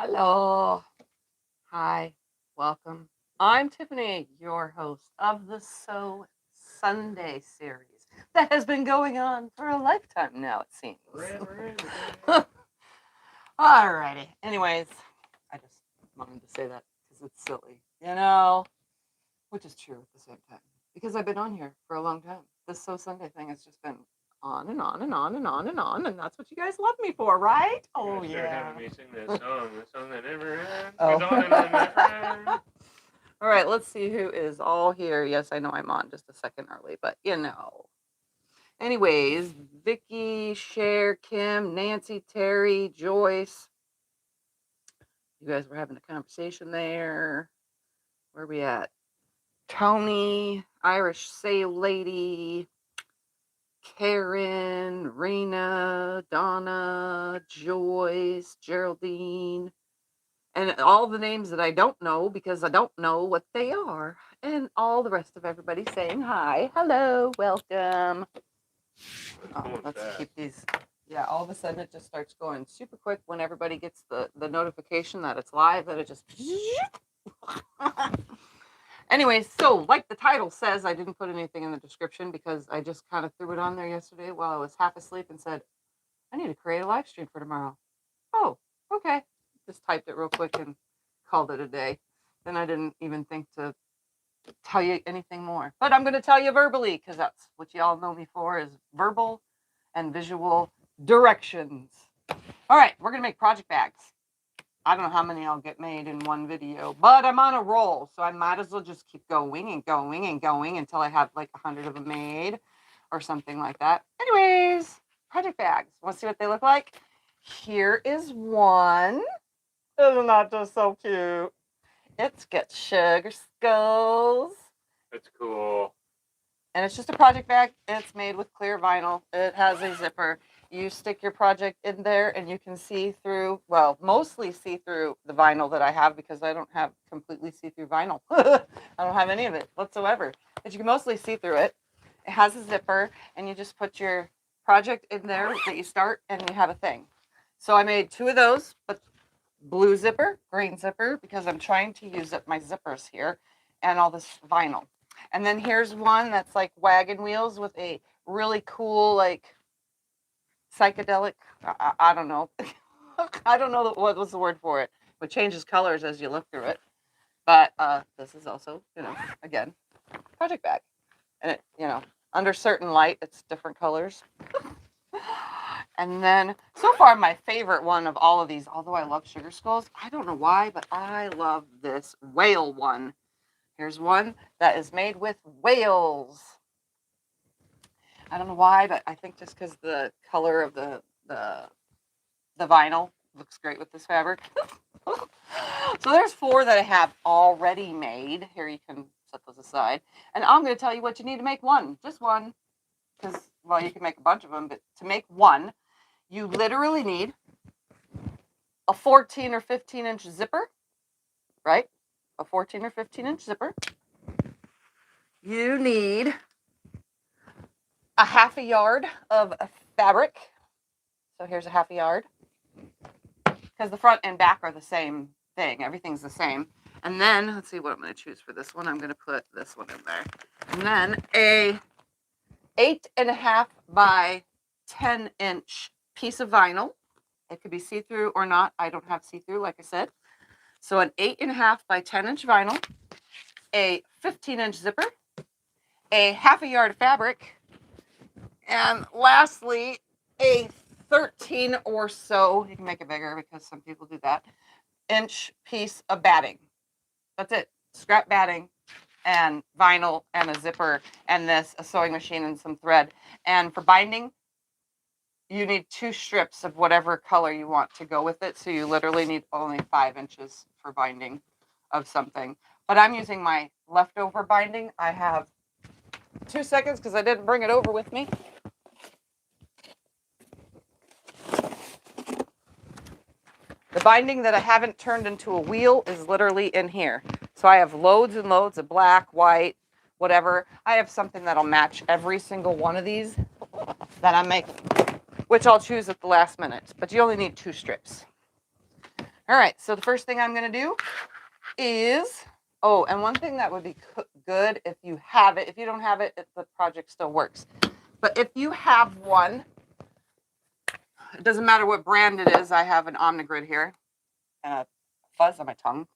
Hello. Hi. Welcome. I'm Tiffany, your host of the Sew Sunday series that has been going on for a lifetime now, it seems. Alrighty. Anyways, I just wanted to say that because it's silly, which is true at the same time. Because I've been on here for a long time. This Sew Sunday thing has just been on and on and on and on and on, and that's what you guys love me for, right? Oh, yeah. Having me sing this song that never ends. Oh. Goes on and on, my friend. All right, let's see who is all here. Yes, I know I'm on just a second early, but Anyways, Vicky, Cher, Kim, Nancy, Terry, Joyce. You guys were having a conversation there. Where are we at? Tony, Irish Say Lady, Karen, Rena, Donna, Joyce, Geraldine, and all the names that I don't know because I don't know what they are. And all the rest of everybody saying hi, hello, welcome. Let's keep these. Yeah, all of a sudden it just starts going super quick when everybody gets the notification that it's live, that it just. Anyways, so like the title says, I didn't put anything in the description because I just kind of threw it on there yesterday while I was half asleep and said, I need to create a live stream for tomorrow. Oh, okay. Just typed it real quick and called it a day. Then I didn't even think to tell you anything more. But I'm going to tell you verbally because that's what you all know me for, is verbal and visual directions. All right, we're going to make project bags. I don't know how many I'll get made in one video, but I'm on a roll, so I might as well just keep going and going and going until I have like 100 of them made or something like that. Anyways, project bags. Want to see what they look like? Here is one. Isn't that just so cute? It's got sugar skulls. That's cool. And it's just a project bag. It's made with clear vinyl. It has a zipper. You stick your project in there and you can see through, well, mostly see through the vinyl that I have because I don't have completely see-through vinyl. I don't have any of it whatsoever. But you can mostly see through it. It has a zipper and you just put your project in there that you start and you have a thing. So I made 2 of those, but blue zipper, green zipper, because I'm trying to use up my zippers here and all this vinyl. And then here's one that's like wagon wheels with a really cool, like, psychedelic, I don't know. I don't know what was the word for it. It changes colors as you look through it. But this is also, again, project bag. And it, under certain light, it's different colors. And then, so far, my favorite one of all of these, although I love sugar skulls, I don't know why, but I love this whale one. Here's one that is made with whales. I don't know why, but I think just because the color of the vinyl looks great with this fabric. So there's 4 that I have already made. Here, you can set those aside. And I'm going to tell you what you need to make one. Just one. Because, well, you can make a bunch of them, but to make one, you literally need a 14 or 15 inch zipper, right? A 14 or 15 inch zipper. You need a half a yard of fabric. So here's a half a yard. Because the front and back are the same thing. Everything's the same. And then, let's see what I'm going to choose for this one. I'm going to put this one in there. And then a 8.5 by 10 inch piece of vinyl. It could be see-through or not. I don't have see-through, like I said. So an 8.5 by 10 inch vinyl, a 15 inch zipper, a half a yard of fabric, and lastly, a 13 or so, you can make it bigger because some people do that, inch piece of batting. That's it. Scrap batting and vinyl and a zipper and this, a sewing machine and some thread. And for binding, you need 2 strips of whatever color you want to go with it. So you literally need only 5 inches for binding of something. But I'm using my leftover binding. I have 2 seconds because I didn't bring it over with me. The binding that I haven't turned into a wheel is literally in here. So I have loads and loads of black, white, whatever. I have something that'll match every single one of these that I'm making, which I'll choose at the last minute. But you only need 2 strips. All right, so the first thing I'm going to do is, oh, and one thing that would be good if you have it, if you don't have it, the project still works. But if you have one, it doesn't matter what brand it is. I have an Omnigrid here and a fuzz on my tongue.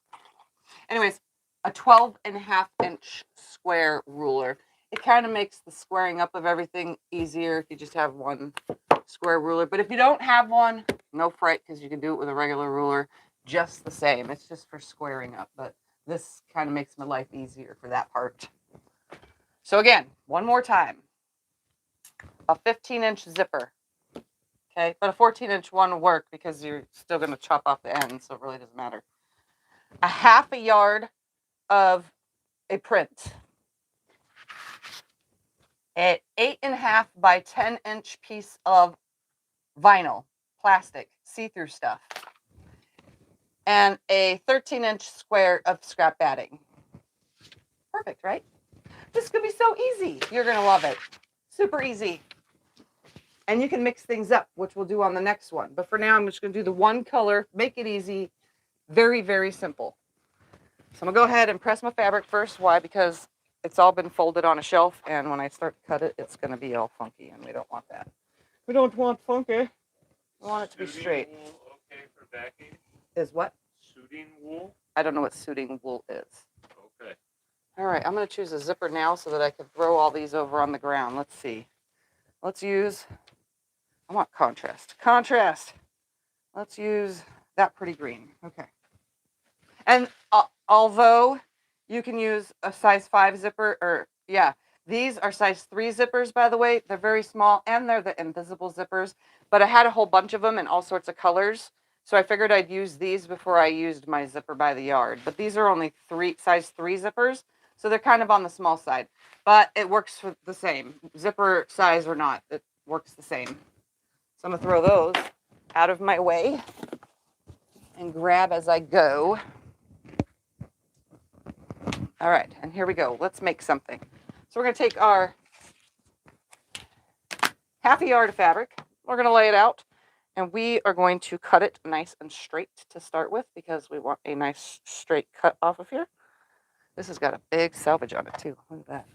Anyways, a 12.5-inch square ruler. It kind of makes the squaring up of everything easier if you just have one square ruler. But if you don't have one, no fright, because you can do it with a regular ruler just the same. It's just for squaring up, but this kind of makes my life easier for that part. So again, one more time. A 15-inch zipper. Okay, but a 14-inch one will work because you're still going to chop off the end, so it really doesn't matter. A half a yard of a print. An 8.5 by 10-inch piece of vinyl, plastic, see-through stuff. And a 13-inch square of scrap batting. Perfect, right? This is going to be so easy. You're going to love it. Super easy. And you can mix things up, which we'll do on the next one. But for now, I'm just going to do the one color, make it easy, very, very simple. So I'm going to go ahead and press my fabric first. Why? Because it's all been folded on a shelf, and when I start to cut it, it's going to be all funky, and we don't want that. We don't want funky. We want it to be straight. Wool okay for backing? Is what? Suiting wool? I don't know what suiting wool is. Okay. All right, I'm going to choose a zipper now so that I can throw all these over on the ground. Let's see. Let's use, I want contrast. Contrast. Let's use that pretty green. Okay. And although you can use a size 5 zipper, or yeah, these are size 3 zippers, by the way. They're very small, and they're the invisible zippers. But I had a whole bunch of them in all sorts of colors. So I figured I'd use these before I used my zipper by the yard. But these are only size 3 zippers. So they're kind of on the small side. But it works for the same. Zipper size or not, it works the same. So I'm going to throw those out of my way and grab as I go. All right, and here we go. Let's make something. So we're going to take our half a yard of fabric. We're going to lay it out, and we are going to cut it nice and straight to start with because we want a nice straight cut off of here. This has got a big selvage on it too. Look at that.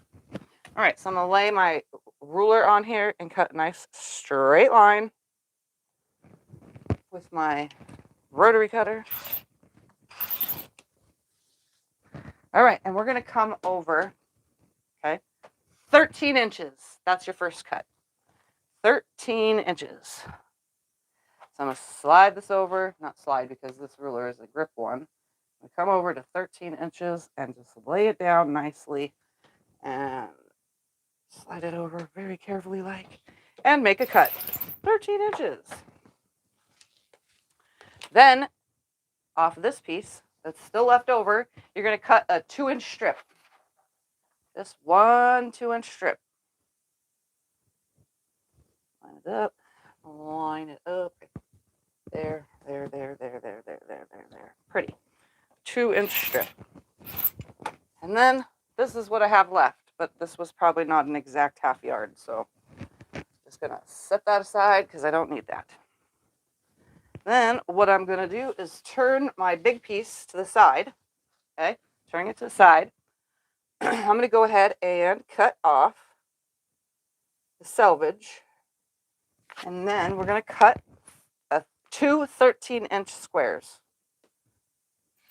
All right, so I'm going to lay my ruler on here and cut a nice straight line with my rotary cutter. All right, and we're going to come over, okay, 13 inches. That's your first cut. 13 inches. So I'm going to slide this over, not slide because this ruler is a grip one. I'm going to come over to 13 inches and just lay it down nicely and slide it over very carefully and make a cut. 13 inches. Then, off of this piece that's still left over, you're going to cut a 2-inch strip. Just one 2-inch strip. Line it up. Line it up. There. Pretty. 2-inch strip. And then this is what I have left, but this was probably not an exact half yard, so just gonna set that aside because I don't need that. Then what I'm gonna do is turn my big piece to the side. Okay, turning it to the side. I'm gonna go ahead and cut off the selvage, and then we're gonna cut two 13-inch squares.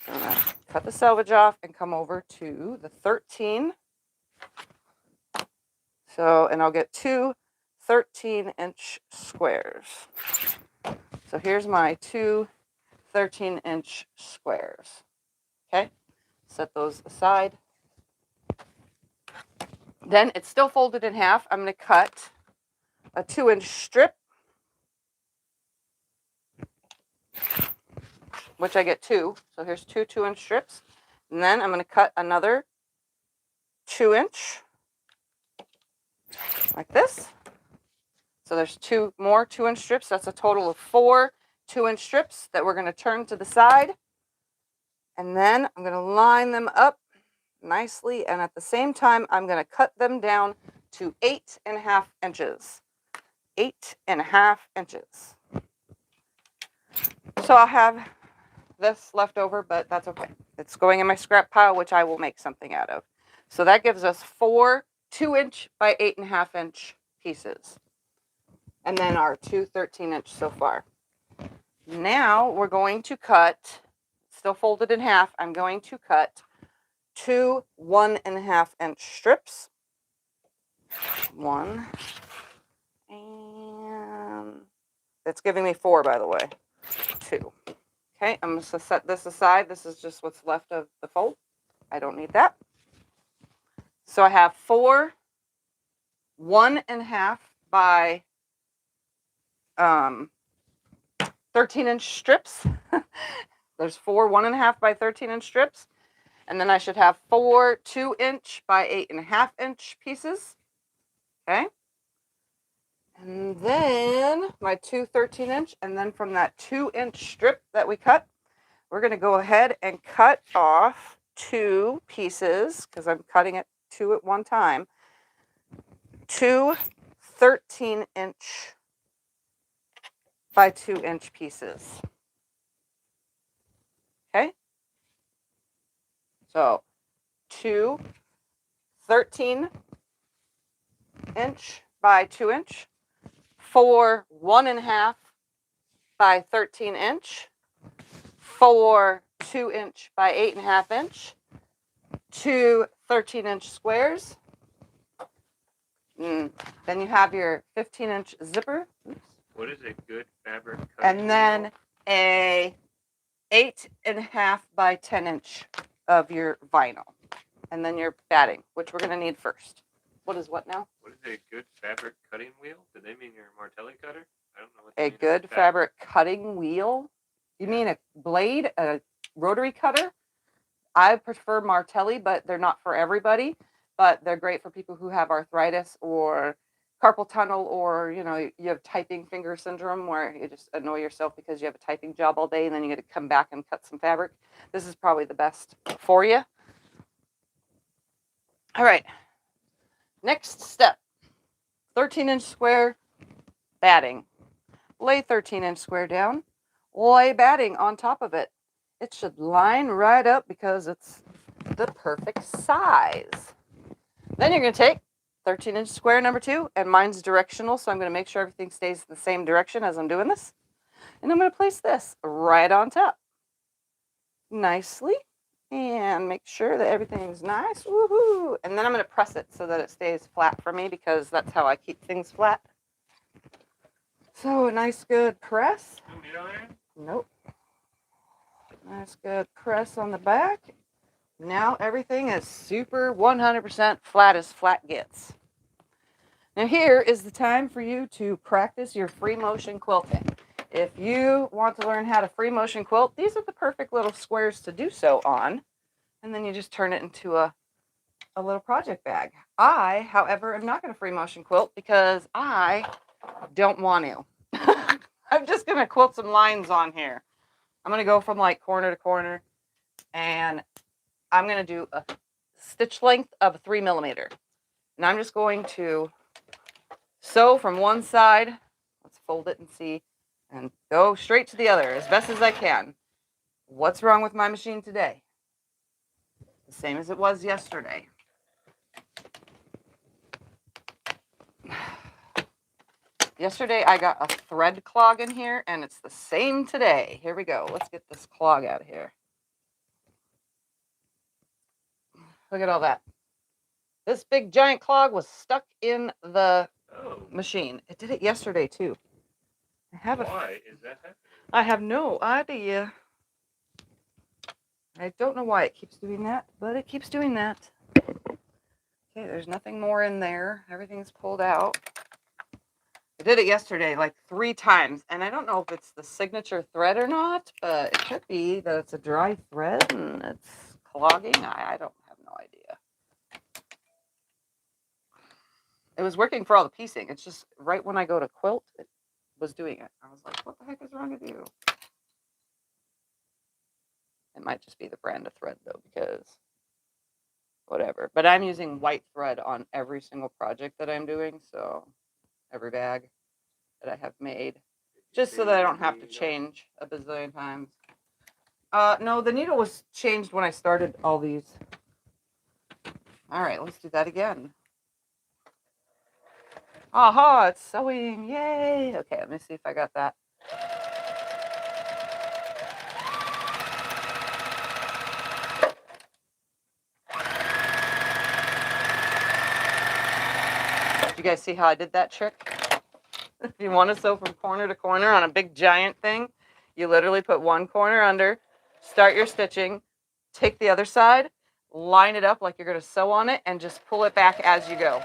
So I'm gonna cut the selvage off and come over to the 13. So, and I'll get two 13-inch squares. So here's my two 13-inch squares. Okay, set those aside. Then it's still folded in half. I'm going to cut a 2-inch strip, which I get two. So here's two 2-inch strips. And then I'm going to cut another 2-inch like this. So there's two more 2-inch strips. That's a total of 4 2-inch strips that we're going to turn to the side. And then I'm going to line them up nicely. And at the same time, I'm going to cut them down to 8.5 inches. 8.5 inches. So I'll have this left over, but that's okay. It's going in my scrap pile, which I will make something out of. So that gives us 4 2-inch by 8.5-inch pieces. And then our 2 13-inch so far. Now we're going to cut, still folded in half, I'm going to cut 2 1.5-inch strips. 1, and it's giving me 4, by the way. 2. Okay, I'm just going to set this aside. This is just what's left of the fold. I don't need that. So I have 4 1.5 by 13-inch strips. There's 4 1.5 by 13-inch strips. And then I should have 4 2-inch by 8.5-inch pieces. Okay. And then my 2 13-inch. And then from that 2-inch strip that we cut, we're going to go ahead and cut off 2 pieces, because I'm cutting it 2 at one time. 2 13-inch by 2-inch pieces. Okay. So 2 13-inch by 2-inch, 4 1.5 by 13-inch, 4 2-inch by 8.5-inch, 2 13-inch squares. Then you have your 15-inch zipper. Oops. What is a good fabric cutting And then wheel? a 8.5 by 10-inch of your vinyl. And then your batting, which we're going to need first. What is what now? What is a good fabric cutting wheel? Do they mean your Martelli cutter? I don't know what A they mean. good fabric cutting wheel? You mean a blade, a rotary cutter? I prefer Martelli, but they're not for everybody. But they're great for people who have arthritis or carpal tunnel, or you have typing finger syndrome where you just annoy yourself because you have a typing job all day and then you get to come back and cut some fabric. This is probably the best for you. All right. Next step. 13-inch square batting. Lay 13-inch square down. Lay batting on top of it. It should line right up because it's the perfect size. Then you're going to take 13-inch square number 2, and mine's directional, so I'm going to make sure everything stays the same direction as I'm doing this. And I'm going to place this right on top nicely and make sure that everything's nice. Woohoo! And then I'm going to press it so that it stays flat for me, because that's how I keep things flat. So a nice good press. Nope. Nice good press on the back. Now everything is super 100% flat as flat gets. Now here is the time for you to practice your free motion quilting. If you want to learn how to free motion quilt, these are the perfect little squares to do so on. And then you just turn it into a little project bag. I, however, am not going to free motion quilt because I don't want to. I'm just going to quilt some lines on here. I'm going to go from like corner to corner, and I'm going to do a stitch length of 3 millimeter. And I'm just going to sew from one side. Let's fold it and see, and go straight to the other as best as I can. What's wrong with my machine today? The same as it was yesterday. Yesterday I got a thread clog in here, and it's the same today. Here we go. Let's get this clog out of here. Look at all that. This big giant clog was stuck in the machine. It did it yesterday too. Why is that happening? I have no idea. I don't know why it keeps doing that, but it keeps doing that. Okay, there's nothing more in there. Everything's pulled out. I did it yesterday like 3 times, and I don't know if it's the signature thread or not, but it could be that it's a dry thread and it's clogging. I don't have no idea. It was working for all the piecing. It's just right when I go to quilt, it was doing it. I was like, what the heck is wrong with you? It might just be the brand of thread, though, because whatever. But I'm using white thread on every single project that I'm doing, so every bag that I have made, just so that I don't have to change a bazillion times. No, the needle was changed when I started all these. All right, let's do that again. Aha, it's sewing. Yay. Okay, let me see if I got that. You guys see how I did that trick? If you want to sew from corner to corner on a big giant thing, you literally put one corner under, start your stitching, take the other side, line it up like you're going to sew on it, and just pull it back as you go.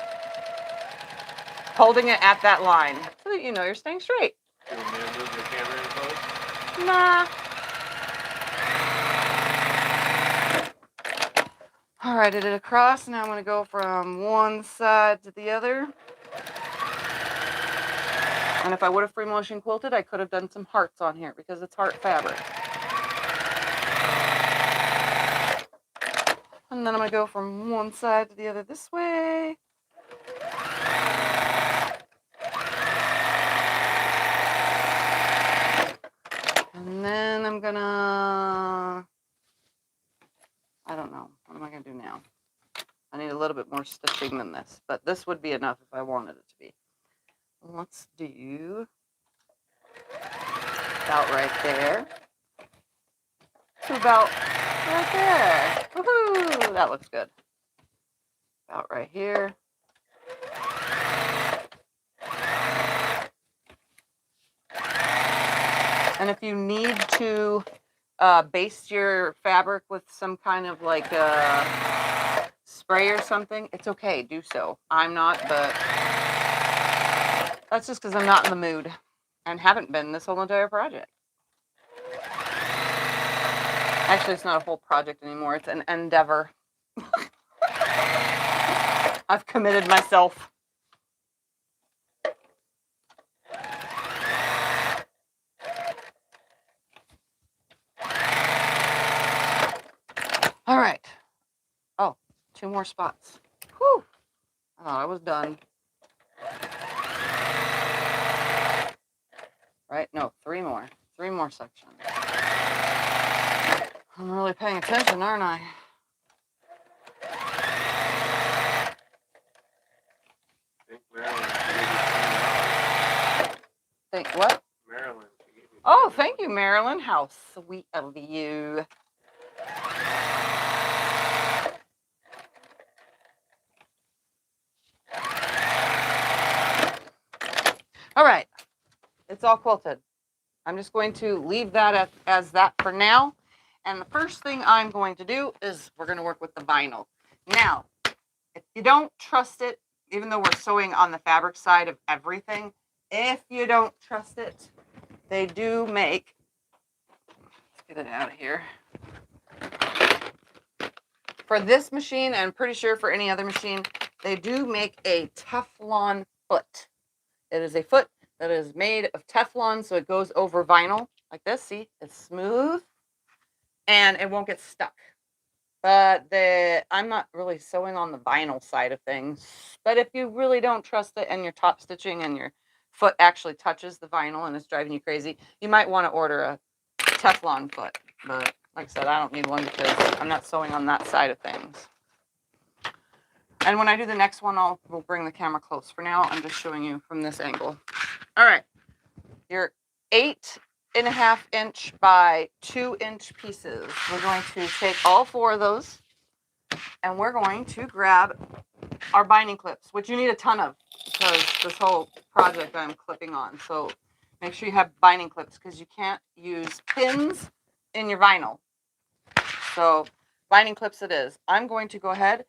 Holding it at that line so that you know you're staying straight. You want me to move the camera in close? Nah. All right, I did it across. Now I'm going to go from one side to the other. And if I would have free motion quilted, I could have done some hearts on here because it's heart fabric. And then I'm going to go from one side to the other this way. And then I'm going to, I don't know. What am I going to do now? I need a little bit more stitching than this, but this would be enough if I wanted it to be. Let's do about right there to about right there. Woohoo! That looks good. About right here. And if you need to baste your fabric with some kind of like spray or something, it's okay, do so. I'm not, but that's just because I'm not in the mood and haven't been this whole entire project. Actually, it's not a whole project anymore. It's an endeavor. I've committed myself. All right. Oh, 2 more spots. Whew. I thought I was done. Right? No, 3 more. 3 more sections. I'm really paying attention, aren't I? Think what? Marilyn. Oh, thank you, Marilyn. How sweet of you. All right. It's all quilted. I'm just going to leave that as that for now. And the first thing I'm going to do is we're going to work with the vinyl. Now, if you don't trust it, even though we're sewing on the fabric side of everything, if you don't trust it, they do make, let's get it out of here. For this machine, and I'm pretty sure for any other machine, they do make a Teflon foot. It is a foot that is made of Teflon, so it goes over vinyl like this. See, it's smooth and it won't get stuck. But I'm not really sewing on the vinyl side of things. But if you really don't trust it and you're top stitching and your foot actually touches the vinyl and it's driving you crazy, you might want to order a Teflon foot. But like I said, I don't need one because I'm not sewing on that side of things. And when I do the next one, we'll bring the camera close. For now, I'm just showing you from this angle. All right, your 8.5 inch by 2 inch pieces. We're going to take all 4 of those and we're going to grab our binding clips, which you need a ton of because this whole project I'm clipping on. So make sure you have binding clips because you can't use pins in your vinyl. So binding clips it is. I'm going to go ahead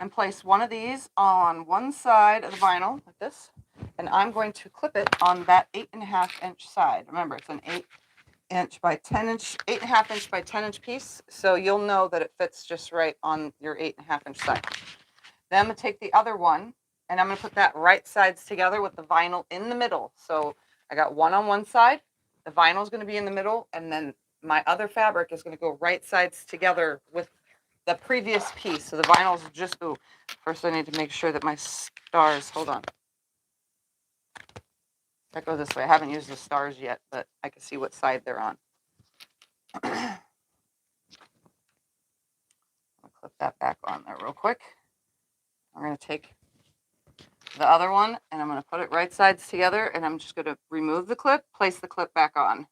and place one of these on one side of the vinyl like this, and I'm going to clip it on that 8.5 inch side. Remember, it's an 8 inch by 10 inch, 8.5 inch by 10 inch piece, so you'll know that it fits just right on your 8.5 inch side. Then I'm going to take the other one, and I'm going to put that right sides together with the vinyl in the middle. So I got one on one side, the vinyl is going to be in the middle, and then my other fabric is going to go right sides together with the previous piece. So the vinyl is just, ooh, first I need to make sure that my stars, hold on. That goes this way. I haven't used the stars yet, but I can see what side they're on. clip that back on there real quick. I'm going to take the other one and I'm going to put it right sides together, and I'm just going to remove the clip, place the clip back on.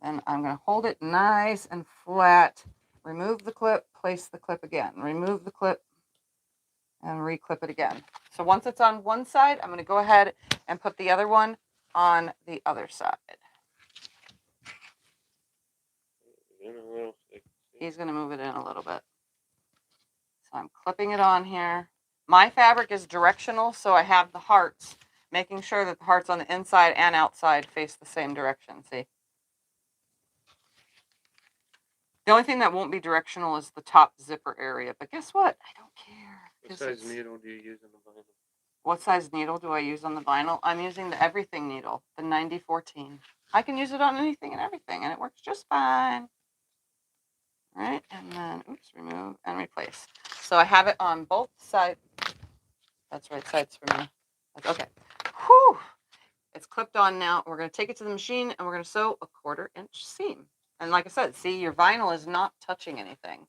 And I'm going to hold it nice and flat, remove the clip, place the clip again, remove the clip, and reclip it again. So once it's on one side, I'm going to go ahead and put the other one on the other side. He's going to move it in a little bit. So I'm clipping it on here. My fabric is directional, so I have the hearts, making sure that the hearts on the inside and outside face the same direction. See? The only thing that won't be directional is the top zipper area. But guess what? I don't care. What size needle do you use on the vinyl? What size needle do I use on the vinyl? I'm using the everything needle, the 9014. I can use it on anything and everything, and it works just fine. All right, and then, oops, remove and replace. So I have it on both sides. That's right sides for me. Okay. Whew. It's clipped on now. We're going to take it to the machine, and we're going to sew a 1/4 inch seam. And like I said, see, your vinyl is not touching anything.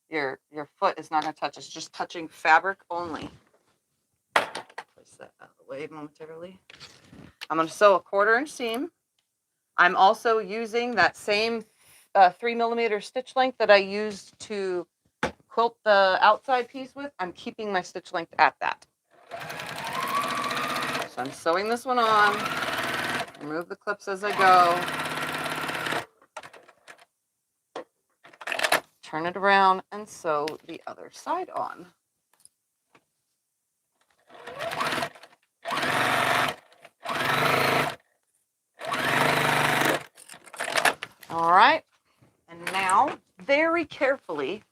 Your foot is not going to touch. It's just touching fabric only. Place that out of the way momentarily. I'm going to sew a 1/4 inch seam. I'm also using that same 3mm stitch length that I used to quilt the outside piece with. I'm keeping my stitch length at that. So I'm sewing this one on. Remove the clips as I go. Turn it around and sew the other side on. All right, and now very carefully,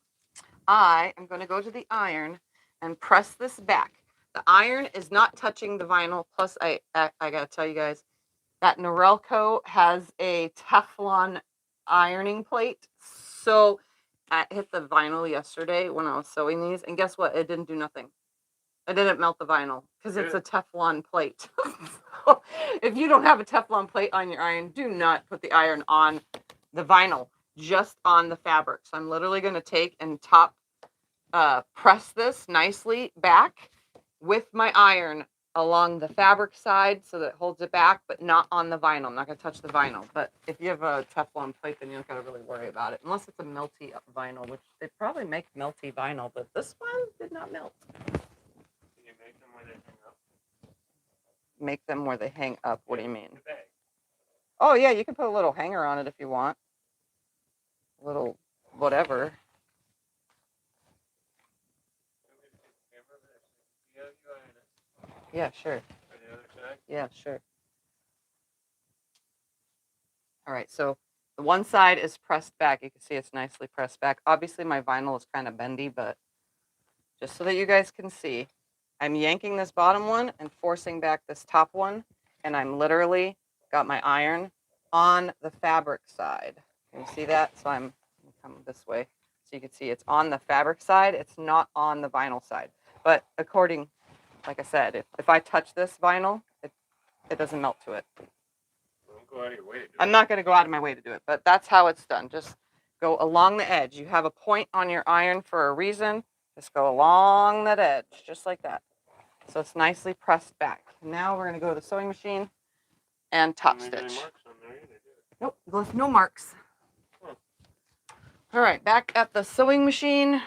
I am going to go to the iron and press this back. The iron is not touching the vinyl. Plus, I got to tell you guys, that Norelco has a Teflon ironing plate. So I hit the vinyl yesterday when I was sewing these, and guess what? It didn't do nothing. It didn't melt the vinyl because it's a Teflon plate. So if you don't have a Teflon plate on your iron, do not put the iron on the vinyl, just on the fabric. So I'm literally going to take and press this nicely back with my iron along the fabric side so that it holds it back, but not on the vinyl. I'm not going to touch the vinyl. But if you have a Teflon plate, then you don't got to really worry about it, unless it's a melty vinyl, which they probably make melty vinyl, but this one did not melt. Can you make them where they hang up? Make them where they hang up? What do you mean? The bag. Oh, yeah, you can put a little hanger on it if you want. A little whatever. Yeah, sure. For the other side? Yeah, sure. All right, so the one side is pressed back. You can see it's nicely pressed back. Obviously, my vinyl is kind of bendy, but just so that you guys can see, I'm yanking this bottom one and forcing back this top one, and I'm literally got my iron on the fabric side. Can you see that? So I'm coming this way so you can see it's on the fabric side. It's not on the vinyl side. But according, like I said, if I touch this vinyl, it doesn't melt to it. Don't go out of your way to do it. I'm not going to go out of my way to do it, but that's how it's done. Just go along the edge. You have a point on your iron for a reason. Just go along that edge, just like that. So it's nicely pressed back. Now we're going to go to the sewing machine and top Don't leave any stitch. marks on there either, do it. Nope, left no marks. Huh. All right, back at the sewing machine.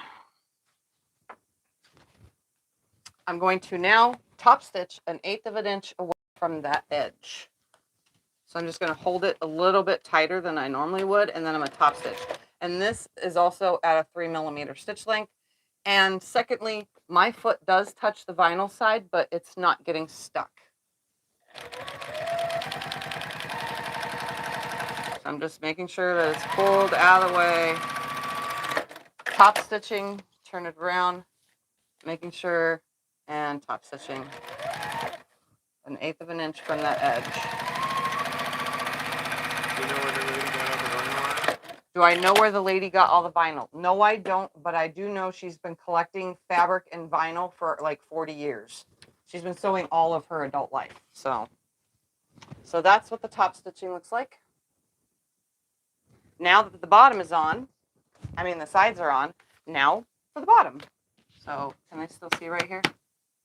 I'm going to now top stitch 1/8 of an inch away from that edge. So I'm just going to hold it a little bit tighter than I normally would, and then I'm going to top stitch. And this is also at a 3mm stitch length. And secondly, my foot does touch the vinyl side, but it's not getting stuck. So I'm just making sure that it's pulled out of the way. Top stitching, turn it around, making sure, and top stitching 1/8 of an inch from that edge. Do you know where the lady got all the vinyl on? Do I know where the lady got all the vinyl? No, I don't, but I do know she's been collecting fabric and vinyl for like 40 years. She's been sewing all of her adult life. So that's what the top stitching looks like. Now that the bottom is on, the sides are on, Now for the bottom. So can I still see right here?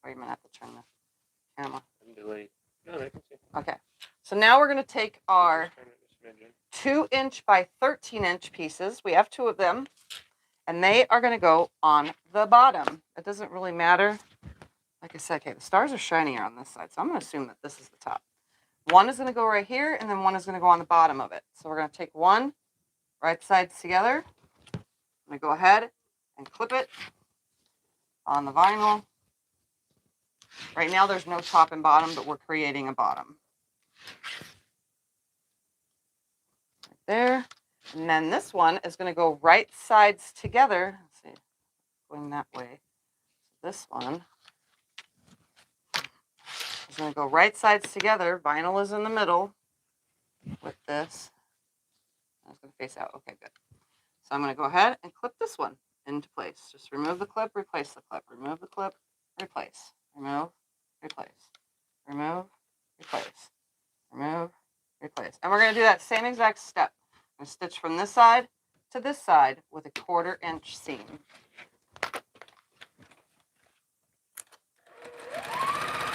Or you might have to turn the camera. I'm delayed. No, I can see. Okay. So now we're going to take our Just turn it a smidgen. 2-inch by 13-inch pieces. We have 2 of them. And they are going to go on the bottom. It doesn't really matter. Like I said, okay, the stars are shinier on this side. So I'm going to assume that this is the top. One is going to go right here, and then one is going to go on the bottom of it. So we're going to take one, right sides together. I'm going to go ahead and clip it on the vinyl. Right now there's no top and bottom, but we're creating a bottom. Right there. And then this one is going to go right sides together. Let's see, going that way. This one is going to go right sides together. Vinyl is in the middle with this. I was going to face out. Okay, good. So I'm going to go ahead and clip this one into place. Just remove the clip, replace the clip. Remove the clip, replace. Remove, replace. Remove, replace. Remove, replace. And we're going to do that same exact step. I'm going to stitch from this side to this side with a 1/4 inch seam.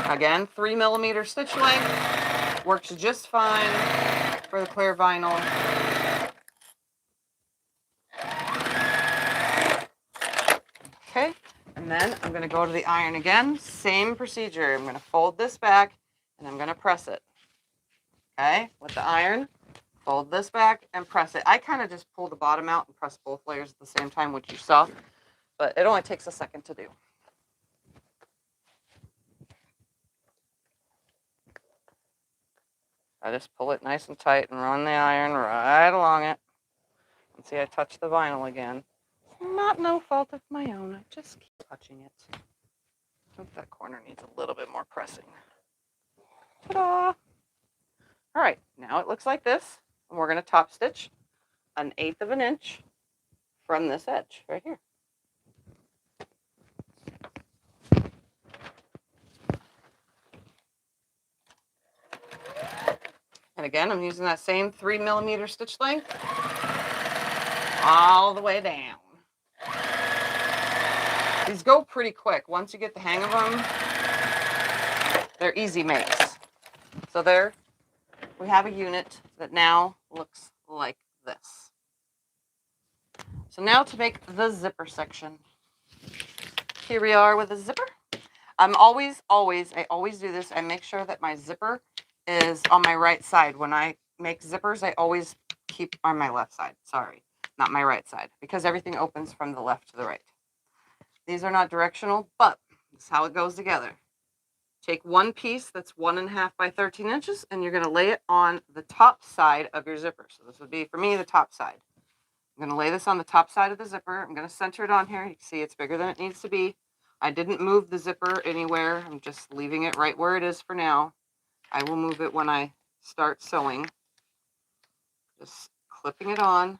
Again, 3mm stitch length. Works just fine for the clear vinyl. Okay, and then I'm going to go to the iron again. Same procedure. I'm going to fold this back and I'm going to press it. Okay, with the iron, fold this back and press it. I kind of just pull the bottom out and press both layers at the same time, which you saw, but it only takes a second to do. I just pull it nice and tight and run the iron right along it. And see, I touch the vinyl again. Not no fault of my own. I just keep touching it. I think that corner needs a little bit more pressing. Ta-da! All right, now it looks like this. And we're going to top stitch 1/8 of an inch from this edge right here. And again, I'm using that same 3mm stitch length all the way down. These go pretty quick. Once you get the hang of them, they're easy makes. So there we have a unit that now looks like this. So now to make the zipper section. Here we are with a zipper. I always do this. I make sure that my zipper is on my right side. When I make zippers, I always keep on my left side. Sorry, not my right side, because everything opens from the left to the right. These are not directional, but that's how it goes together. Take one piece that's 1.5 by 13 inches, and you're going to lay it on the top side of your zipper. So this would be, for me, the top side. I'm going to lay this on the top side of the zipper. I'm going to center it on here. You can see it's bigger than it needs to be. I didn't move the zipper anywhere. I'm just leaving it right where it is for now. I will move it when I start sewing. Just clipping it on.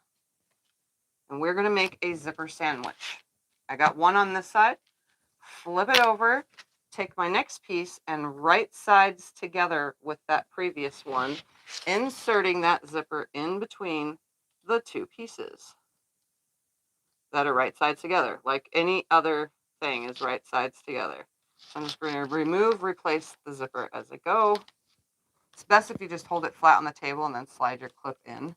And we're going to make a zipper sandwich. I got one on this side. Flip it over. Take my next piece and right sides together with that previous one, inserting that zipper in between the two pieces that are right sides together, like any other thing is right sides together. So I'm just going to remove, replace the zipper as I go. It's best if you just hold it flat on the table and then slide your clip in.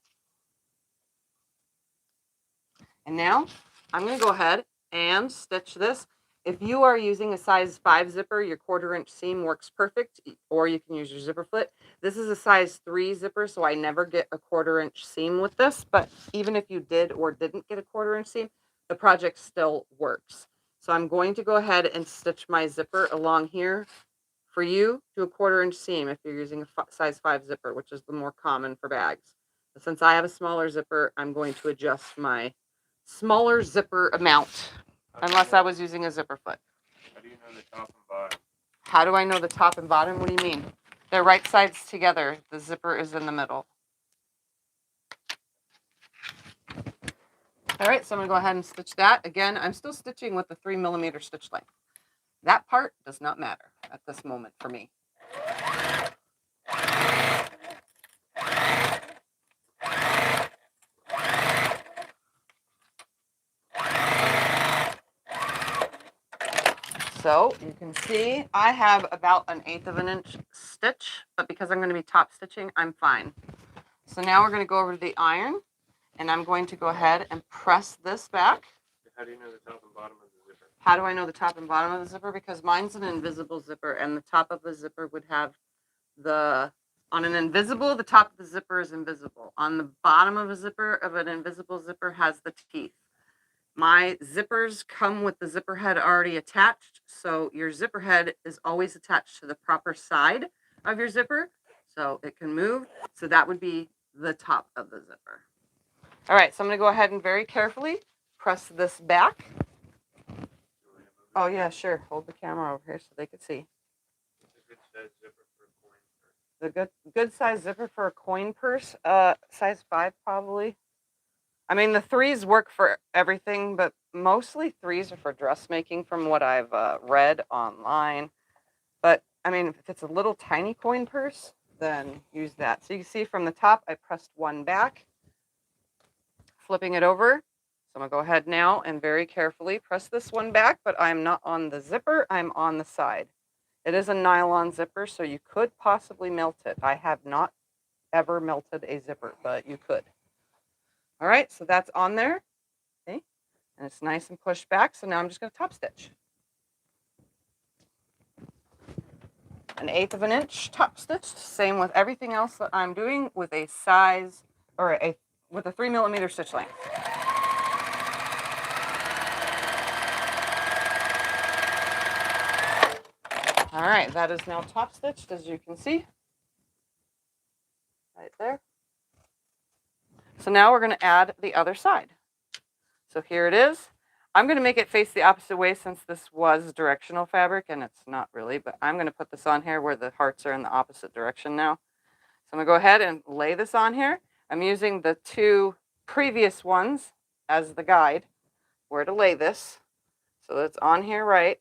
And now I'm going to go ahead and stitch this. If you are using a size 5 zipper, your 1/4 inch seam works perfect, or you can use your zipper foot. This is a size 3 zipper, so I never get a 1/4 inch seam with this, but even if you did or didn't get a 1/4 inch seam, the project still works. So I'm going to go ahead and stitch my zipper along here. For you, do a 1/4 inch seam if you're using a size 5 zipper, which is the more common for bags. But since I have a smaller zipper, I'm going to adjust my smaller zipper amount. Unless I was using a zipper foot. How do you know the top and bottom? How do I know the top and bottom? What do you mean? They're right sides together. The zipper is in the middle. All right, so I'm going to go ahead and stitch that. Again, I'm still stitching with the 3mm stitch length. That part does not matter at this moment for me. So you can see I have about 1/8 of an inch stitch, but because I'm going to be top stitching, I'm fine. So now we're going to go over to the iron, and I'm going to go ahead and press this back. How do you know the top and bottom of the zipper? How do I know the top and bottom of the zipper? Because mine's an invisible zipper, and the top of the zipper would have on an invisible, the top of the zipper is invisible. On the bottom of an invisible zipper has the teeth. My zippers come with the zipper head already attached, so your zipper head is always attached to the proper side of your zipper, so it can move. So that would be the top of the zipper. All right, so I'm going to go ahead and very carefully press this back. Oh yeah, sure. Hold the camera over here so they can see. The good size zipper for a coin purse, size 5 probably. I mean, the 3s work for everything, but mostly 3s are for dressmaking from what I've read online. But, I mean, if it's a little tiny coin purse, then use that. So you can see from the top, I pressed one back, flipping it over. So I'm going to go ahead now and very carefully press this one back, but I'm not on the zipper, I'm on the side. It is a nylon zipper, so you could possibly melt it. I have not ever melted a zipper, but you could. All right, so that's on there, okay, and it's nice and pushed back. So now I'm just going to top stitch. 1/8 of an inch top stitch. Same with everything else that I'm doing with a size or with a 3mm stitch length. All right, that is now top stitched, as you can see, right there. So now we're going to add the other side. So here it is. I'm going to make it face the opposite way since this was directional fabric, and it's not really, but I'm going to put this on here where the hearts are in the opposite direction now. So I'm going to go ahead and lay this on here. I'm using the 2 previous ones as the guide where to lay this. So that's on here right.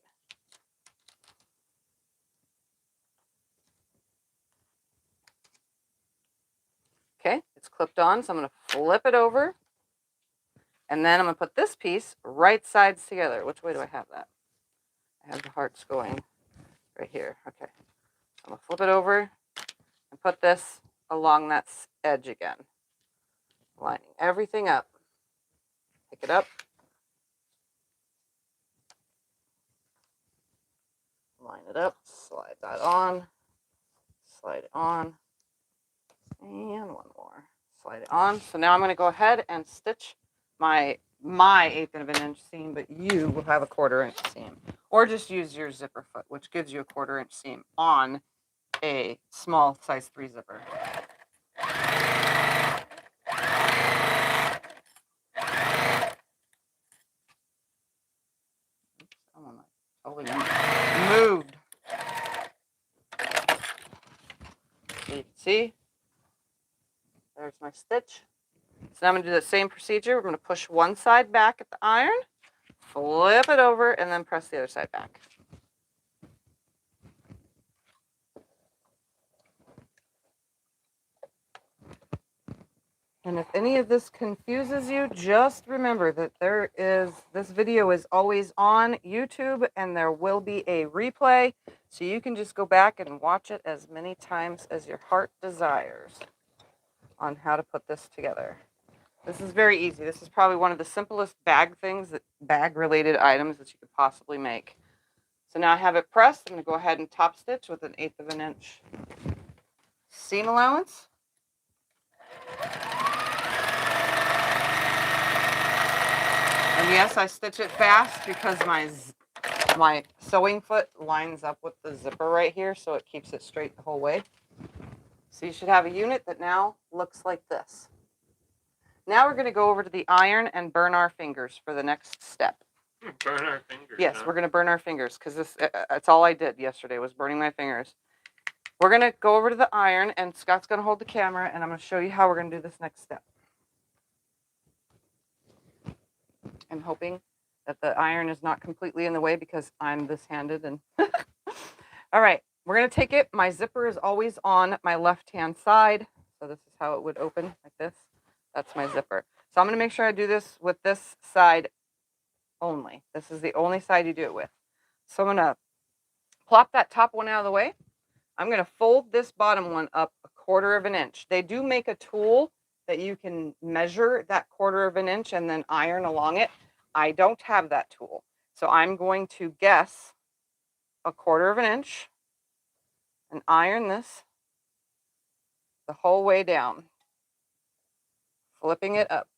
Okay, it's clipped on, so I'm going to flip it over. And then I'm going to put this piece right sides together. Which way do I have that? I have the hearts going right here. Okay. So I'm going to flip it over and put this along that edge again. Lining everything up. Pick it up. Line it up. Slide that on. Slide it on. And one more. Slide it on. So now I'm going to go ahead and stitch my 1/8 of an inch seam, but you will have a 1/4 inch seam. Or just use your zipper foot, which gives you a 1/4 inch seam on a small size 3 zipper. Oops, totally moved. So you can see, there's my stitch. So now I'm going to do the same procedure. We're going to push one side back at the iron, flip it over, and then press the other side back. And if any of this confuses you, just remember that this video is always on YouTube, and there will be a replay, so you can just go back and watch it as many times as your heart desires on how to put this together. This is very easy. This is probably one of the simplest bag-related items that you could possibly make. So now I have it pressed. I'm going to go ahead and top stitch with 1/8 of an inch seam allowance. And yes, I stitch it fast because my sewing foot lines up with the zipper right here, so it keeps it straight the whole way. So you should have a unit that now looks like this. Now we're going to go over to the iron and burn our fingers for the next step. Burn our fingers. Yes, huh? we're going to burn our fingers because that's all I did yesterday was burning my fingers. We're going to go over to the iron, and Scott's going to hold the camera, and I'm going to show you how we're going to do this next step. I'm hoping that the iron is not completely in the way because I'm this-handed. And all right, we're going to take it. My zipper is always on my left-hand side, so this is how it would open, like this. That's my zipper. So I'm going to make sure I do this with this side only. This is the only side you do it with. So I'm going to plop that top one out of the way. I'm going to fold this bottom one up 1/4 of an inch. They do make a tool that you can measure that 1/4 of an inch and then iron along it. I don't have that tool. So I'm going to guess 1/4 of an inch and iron this the whole way down, flipping it up.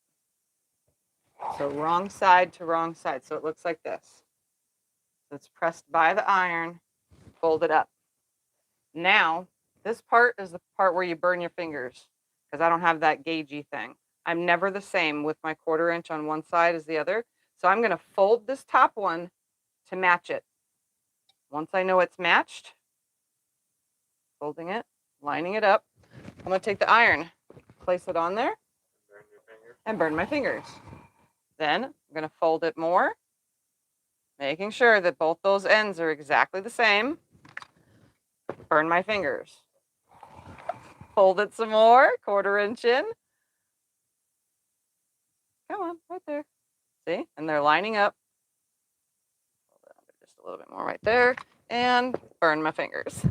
So wrong side to wrong side. So it looks like this. So it's pressed by the iron, fold it up. Now, this part is the part where you burn your fingers because I don't have that gaugey thing. I'm never the same with my 1/4 inch on one side as the other. So I'm going to fold this top one to match it. Once I know it's matched, folding it, lining it up, I'm going to take the iron, place it on there, and burn my fingers. Then I'm going to fold it more, making sure that both those ends are exactly the same. Burn my fingers. Fold it some more, 1/4 inch in. Come on, right there. See? And they're lining up. Just a little bit more right there. And burn my fingers.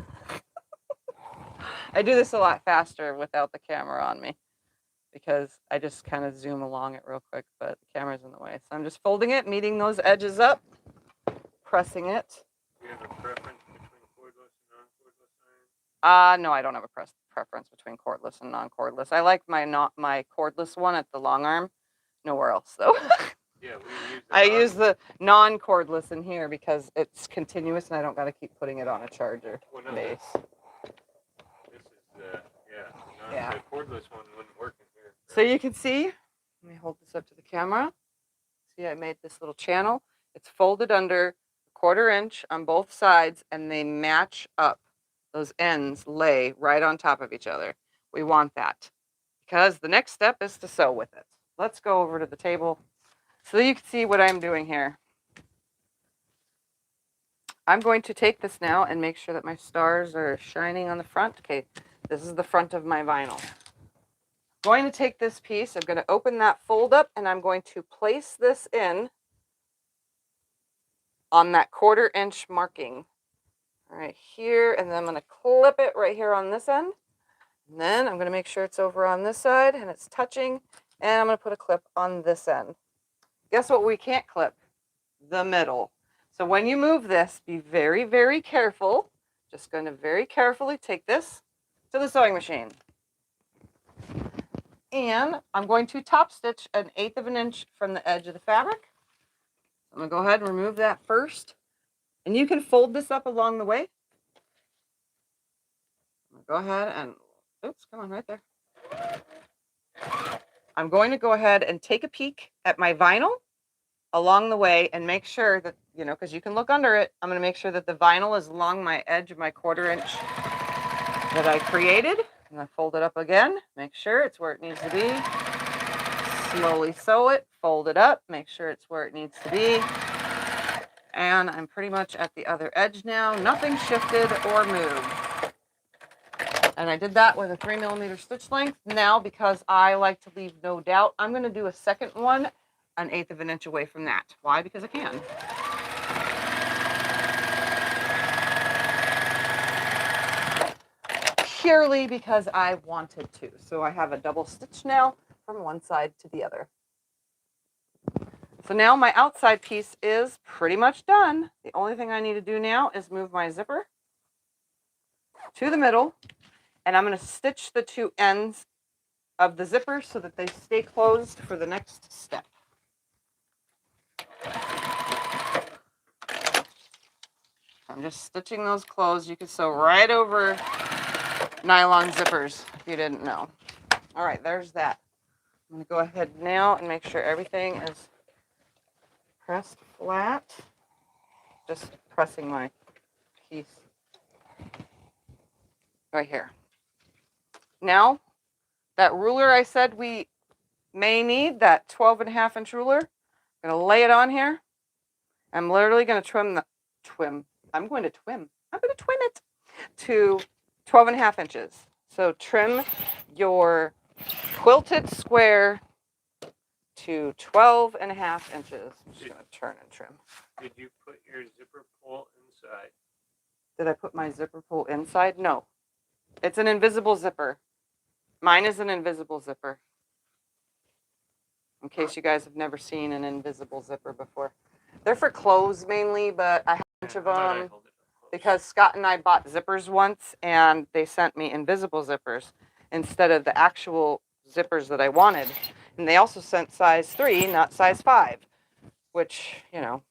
I do this a lot faster without the camera on me because I just kind of zoom along it real quick, but the camera's in the way. So I'm just folding it, meeting those edges up, pressing it. Do you have a preference between cordless and non-cordless iron? No, I don't have a preference between cordless and non-cordless. I like my cordless one at the long arm. Nowhere else though. Yeah, we use I use the non-cordless in here because it's continuous and I don't got to keep putting it on a charger base. This is, yeah. The cordless one wouldn't work in here. So you can see, let me hold this up to the camera. See, I made this little channel. It's folded under 1/4 inch on both sides and they match up. Those ends lay right on top of each other. We want that because the next step is to sew with it. Let's go over to the table so you can see what I'm doing here. I'm going to take this now and make sure that my stars are shining on the front. Okay, this is the front of my vinyl. I'm going to take this piece, I'm going to open that fold up, and I'm going to place this in on that 1/4 inch marking right here, and then I'm going to clip it right here on this end. And then I'm going to make sure it's over on this side and it's touching, and I'm going to put a clip on this end. Guess what we can't clip? The middle. So when you move this, be very, very careful. Just going to very carefully take this to the sewing machine. And I'm going to top stitch 1/8 of an inch from the edge of the fabric. I'm going to go ahead and remove that first. And you can fold this up along the way. Go ahead and, oops, come on, right there. I'm going to go ahead and take a peek at my vinyl along the way and make sure that, because you can look under it, I'm going to make sure that the vinyl is along my edge of my 1/4 inch that I created. I'm going to fold it up again, make sure it's where it needs to be. Slowly sew it, fold it up, make sure it's where it needs to be. And I'm pretty much at the other edge now. Nothing shifted or moved. And I did that with a 3mm stitch length. Now, because I like to leave no doubt, I'm going to do a second one 1/8 of an inch away from that. Why? Because I can. Purely because I wanted to. So I have a double stitch now from one side to the other. So now my outside piece is pretty much done. The only thing I need to do now is move my zipper to the middle, and I'm going to stitch the two ends of the zipper so that they stay closed for the next step. I'm just stitching those closed. You can sew right over nylon zippers if you didn't know. All right, there's that. I'm going to go ahead now and make sure everything is pressed flat. Just pressing my piece right here. Now, that ruler I said we may need, that 12.5 inch ruler, I'm going to lay it on here. I'm literally going to twim it to 12.5 inches. So trim your quilted square to 12.5 inches. I'm just going to turn and trim. Did you put your zipper pull inside. Did I put my zipper pull inside? No. It's an invisible zipper. Mine is an invisible zipper. In case you guys have never seen an invisible zipper before. They're for clothes mainly, but I have a bunch of them because Scott and I bought zippers once and they sent me invisible zippers instead of the actual zippers that I wanted. And they also sent size 3, not size 5, which, you know.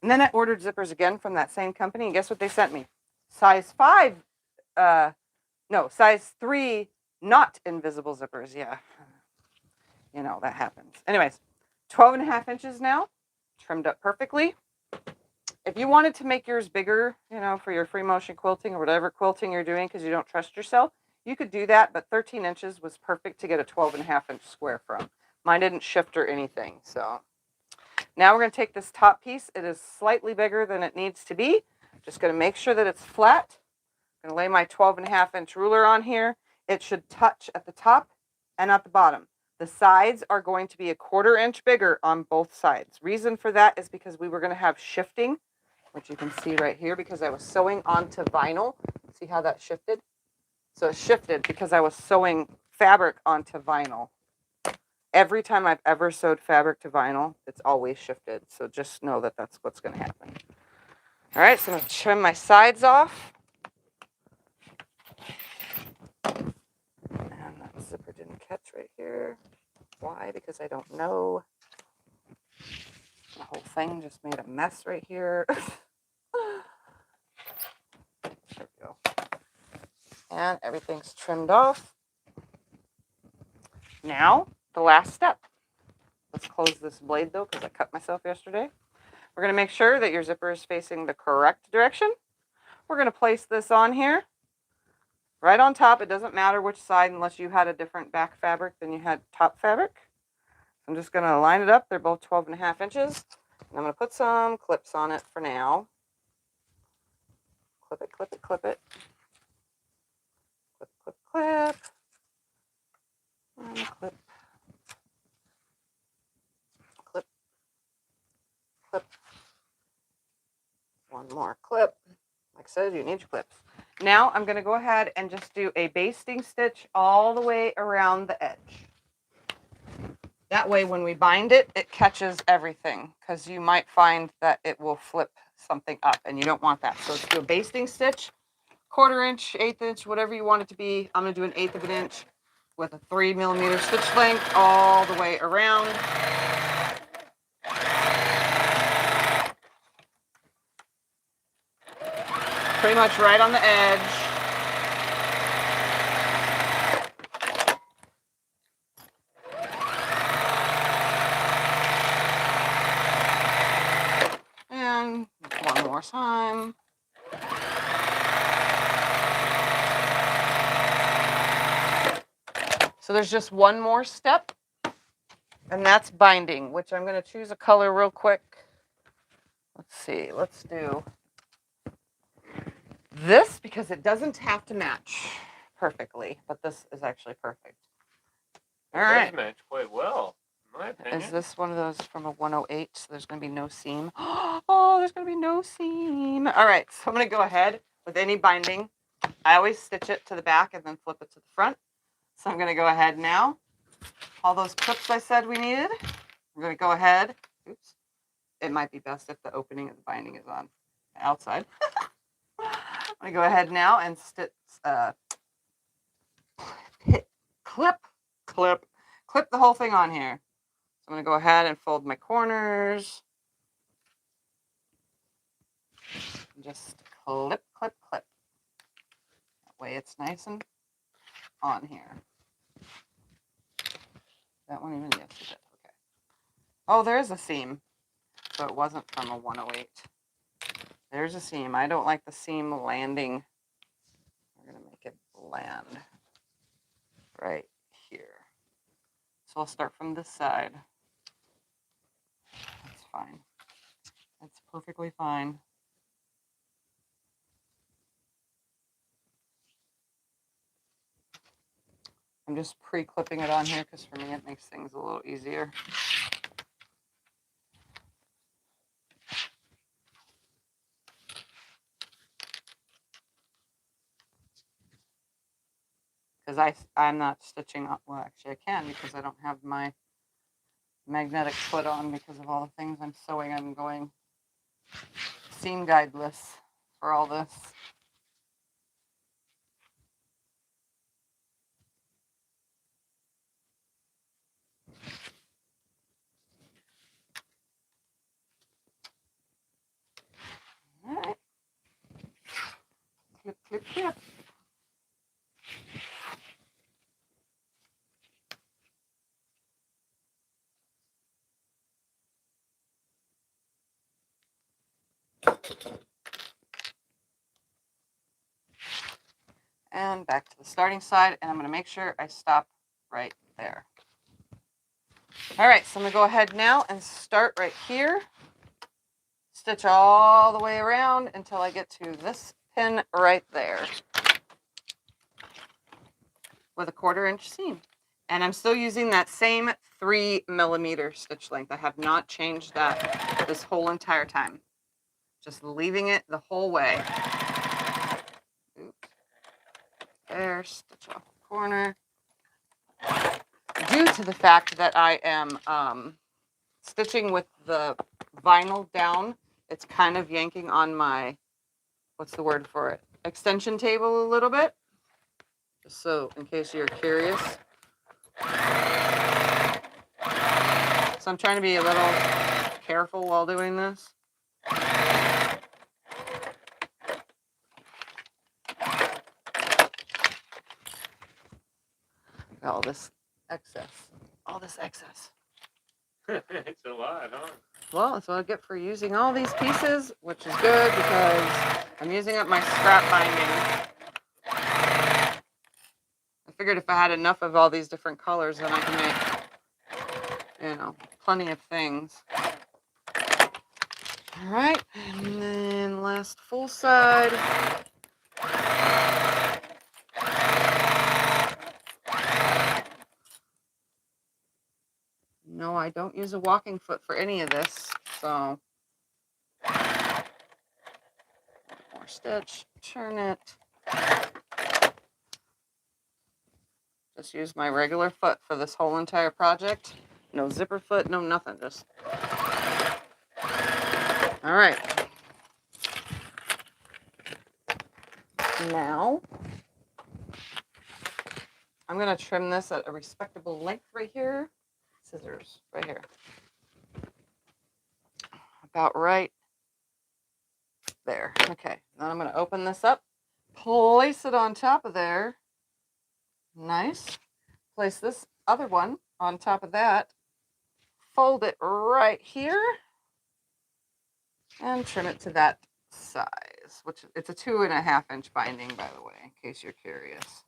And then I ordered zippers again from that same company, and guess what they sent me? Size 5, size 3, not invisible zippers. Yeah. You know, that happens. Anyways, 12.5 inches now, trimmed up perfectly. If you wanted to make yours bigger, you know, for your free motion quilting or whatever quilting you're doing because you don't trust yourself, you could do that, but 13 inches was perfect to get a 12.5 inch square from. Mine didn't shift or anything, so. Now we're going to take this top piece. It is slightly bigger than it needs to be. Just going to make sure that it's flat. I'm going to lay my 12.5 inch ruler on here. It should touch at the top and at the bottom. The sides are going to be a 1/4 inch bigger on both sides. Reason for that is because we were going to have shifting, which you can see right here because I was sewing onto vinyl. See how that shifted? So it shifted because I was sewing fabric onto vinyl. Every time I've ever sewed fabric to vinyl, it's always shifted. So just know that that's what's going to happen. All right, so I'm going to trim my sides off. And that zipper didn't catch right here. Why? Because I don't know. The whole thing just made a mess right here. There we go. And everything's trimmed off. Now, the last step. Let's close this blade though, because I cut myself yesterday. We're going to make sure that your zipper is facing the correct direction. We're going to place this on here. Right on top. It doesn't matter which side unless you had a different back fabric than you had top fabric. I'm just going to line it up. They're both 12.5 inches. And I'm going to put some clips on it for now. Clip it, clip it, clip it. Clip, clip, clip. And clip. Clip. Clip. One more clip. Like I said, you need your clips. Now I'm going to go ahead and just do a basting stitch all the way around the edge. That way when we bind it, it catches everything because you might find that it will flip something up and you don't want that. So let's do a basting stitch, 1/4 inch, 1/8 inch, whatever you want it to be. I'm going to do an 1/8 of an inch with a 3mm stitch length all the way around. Pretty much right on the edge. And one more time. So there's just one more step, and that's binding, which I'm going to choose a color real quick. Let's see, let's do this because it doesn't have to match perfectly, but this is actually perfect. All right. It does match quite well, in my opinion. Is this one of those from a 108? So there's going to be no seam. Oh, there's going to be no seam. All right, so I'm going to go ahead with any binding. I always stitch it to the back and then flip it to the front. So I'm going to go ahead now. All those clips I said we needed, I'm going to go ahead. Oops. It might be best if the opening of the binding is on the outside. I'm going to go ahead now and stitch, clip the whole thing on here. So I'm going to go ahead and fold my corners. And just clip, clip, clip. That way it's nice and on here. That one even, yes, it did. Okay. Oh, there is a seam. So it wasn't from a 108. There's a seam. I don't like the seam landing. We're going to make it land right here. So I'll start from this side. That's fine. That's perfectly fine. I'm just pre-clipping it on here because for me it makes things a little easier. because I'm not stitching up. Well, actually, I can because I don't have my magnetic foot on because of all the things I'm sewing. I'm going seam guideless for all this. All right. Clip, clip, clip. And back to the starting side, and I'm going to make sure I stop right there. All right, so I'm going to go ahead now and start right here. Stitch all the way around until I get to this pin right there with a 1/4 inch seam. And I'm still using that same 3mm stitch length. I have not changed that this whole entire time. Just leaving it the whole way. Oops. There, stitch off the corner. Due to the fact that I am stitching with the vinyl down, it's kind of yanking on my, what's the word for it? Extension table a little bit. Just so in case you're curious. So I'm trying to be a little careful while doing this. All this excess. All this excess. It's a lot, huh? Well, that's what I get for using all these pieces, which is good because I'm using up my scrap binding. I figured if I had enough of all these different colors, then I can make, you know, plenty of things. All right, and then last full side. No, I don't use a walking foot for any of this, so more stitch, turn it. Just use my regular foot for this whole entire project. No zipper foot, no nothing, just. All right. Now, I'm going to trim this at a respectable length right here. Scissors, right here. About right there. Okay, then I'm going to open this up, place it on top of there. Nice. Place this other one on top of that. Fold it right here. And trim it to that size, which it's a 2.5 inch binding, by the way, in case you're curious.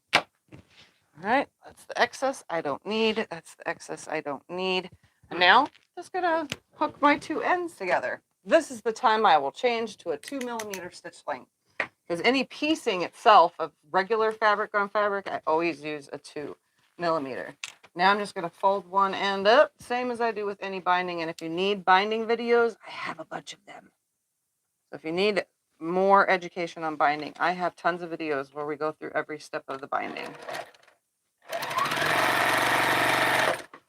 All right, that's the excess I don't need. That's the excess I don't need. And now, just gonna hook my two ends together. This is the time I will change to a 2mm stitch length. Because any piecing itself of regular fabric on fabric, I always use a 2mm. Now I'm just gonna fold one end up, same as I do with any binding. And if you need binding videos, I have a bunch of them. So if you need more education on binding, I have tons of videos where we go through every step of the binding.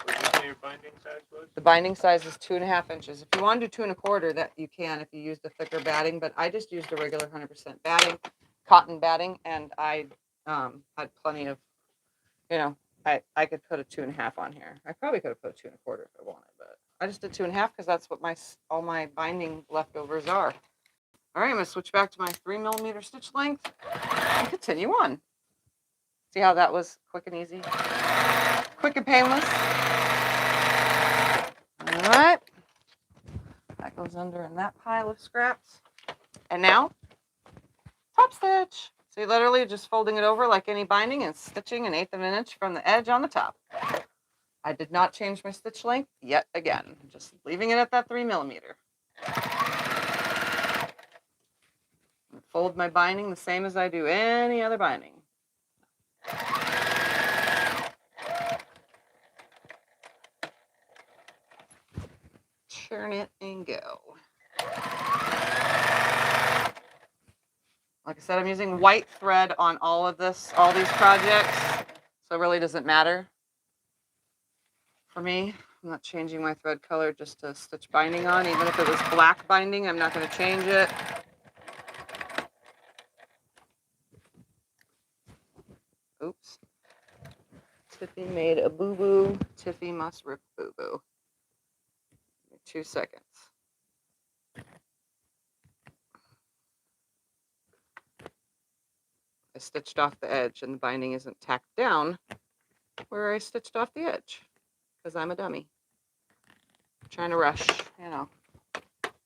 What did you say your binding size was? The binding size is 2.5 inches. If you want to do 2.25, that you can if you use the thicker batting, but I just used a regular 100% batting, cotton batting, and I had plenty of, you know, I could put a 2.5 on here. I probably could have put a 2.25 if I wanted, but I just did 2.5 because that's what all my binding leftovers are. All right, I'm going to switch back to my 3mm stitch length and continue on. See how that was quick and easy? Quick and painless. All right. That goes under in that pile of scraps. And now, top stitch. So you're literally just folding it over like any binding and stitching 1/8 of an inch from the edge on the top. I did not change my stitch length yet again. Just leaving it at that 3mm. Fold my binding the same as I do any other binding. Turn it and go. Like I said, I'm using white thread on all of this, all these projects. So it really doesn't matter for me. I'm not changing my thread color just to stitch binding on. Even if it was black binding, I'm not going to change it. Oops. Tiffy made a boo-boo. Tiffy must rip boo-boo. 2 seconds. I stitched off the edge and the binding isn't tacked down where I stitched off the edge because I'm a dummy. I'm trying to rush, you know.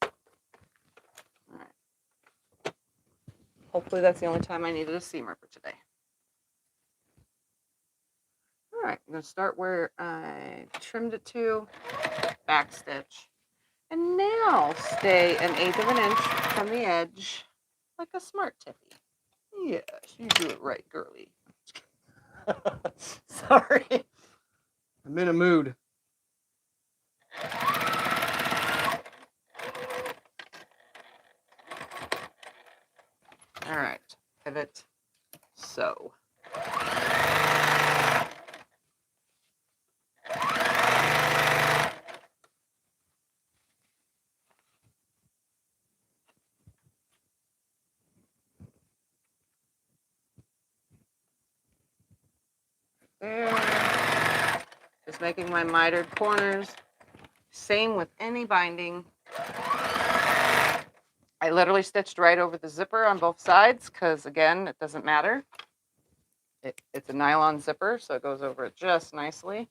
All right. Hopefully that's the only time I needed a seam ripper today. All right, I'm going to start where I trimmed it to, back stitch, and now stay 1/8 of an inch from the edge like a smart Tiffy. Yes, you do it right, girly. Sorry. I'm in a mood. All right, pivot, sew. There. Just making my mitered corners. Same with any binding. I literally stitched right over the zipper on both sides because, again, it doesn't matter. It's a nylon zipper, so it goes over it just nicely.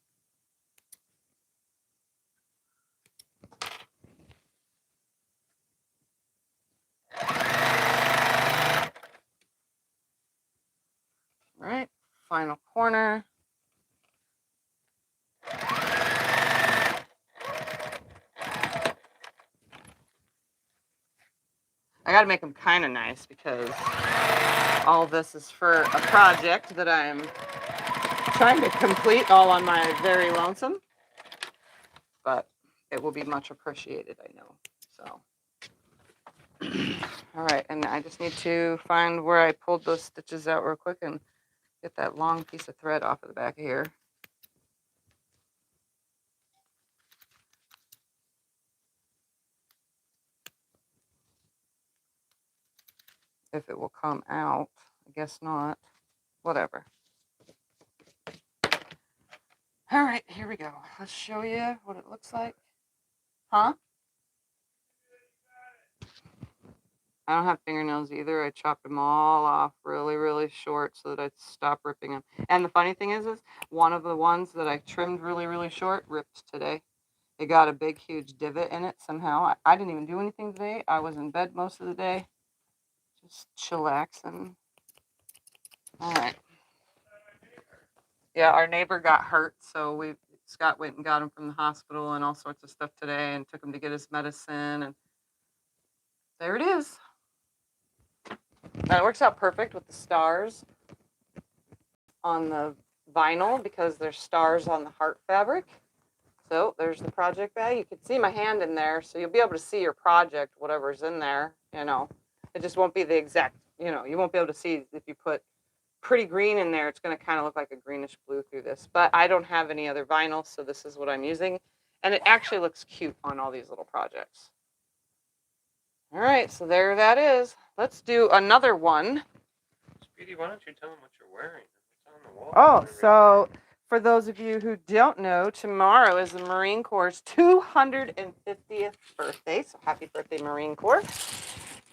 All right, final corner. I got to make them kind of nice because all this is for a project that I'm trying to complete all on my very lonesome. But it will be much appreciated, I know. So, all right, and I just need to find where I pulled those stitches out real quick and get that long piece of thread off of the back of here. If it will come out, I guess not. Whatever. All right, here we go. Let's show you what it looks like. Huh? I don't have fingernails either. I chopped them all off really, really short so that I'd stop ripping them. And the funny thing is one of the ones that I trimmed really, really short ripped today. It got a big, huge divot in it somehow. I didn't even do anything today. I was in bed most of the day, just chillaxing. All right. Yeah, our neighbor got hurt, so Scott went and got him from the hospital and all sorts of stuff today and took him to get his medicine, and there it is. Now it works out perfect with the stars on the vinyl because there's stars on the heart fabric. So there's the project bag. You can see my hand in there, so you'll be able to see your project, whatever's in there, you know. It just won't be the exact, you know, you won't be able to see if you put pretty green in there, it's going to kind of look like a greenish blue through this. But I don't have any other vinyl, so this is what I'm using. And it actually looks cute on all these little projects. All right, so there that is. Let's do another one. Speedy, why don't you tell them what you're wearing? It's on the wall. Oh, so for those of you who don't know, tomorrow is the Marine Corps' 250th birthday. So happy birthday, Marine Corps.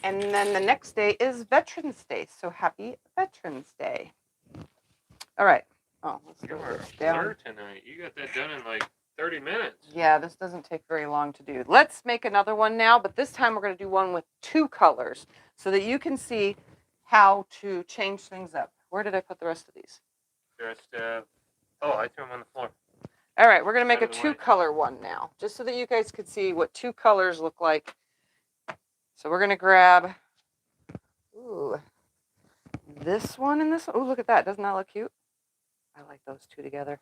And then the next day is Veterans Day. So happy Veterans Day. All right. Oh, let's You go are this down. tonight. You got that done in like 30 minutes. Yeah, this doesn't take very long to do. Let's make another one now, but this time we're going to do one with 2 colors so that you can see how to change things up. Where did I put the rest of these? Just, oh, I threw them on the floor. All right, we're going to make a Out of the way. 2-color one now, just so that you guys could see what 2 colors look like. So we're going to grab, this one and this one. Oh, look at that. Doesn't that look cute? I like those 2 together.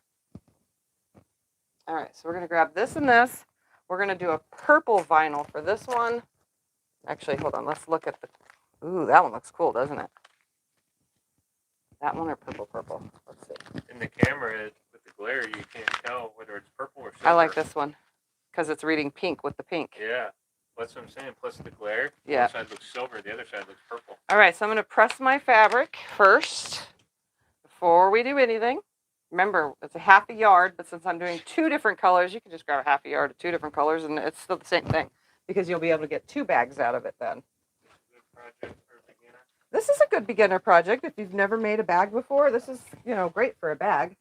All right, so we're going to grab this and this. We're going to do a purple vinyl for this one. Actually, hold on. Let's look at the, that one looks cool, doesn't it? That one or purple, purple? Let's see. In the camera, with the glare, you can't tell whether it's purple or silver. I like this one because it's reading pink with the pink. Yeah, that's what I'm saying. Plus the glare. Yeah. One side looks silver, the other side looks purple. All right, so I'm going to press my fabric first before we do anything. Remember, it's a half a yard, but since I'm doing 2 different colors, you can just grab a half a yard of 2 different colors, and it's still the same thing because you'll be able to get 2 bags out of it then. Project for a beginner. This is a good beginner project. If you've never made a bag before, this is, great for a bag.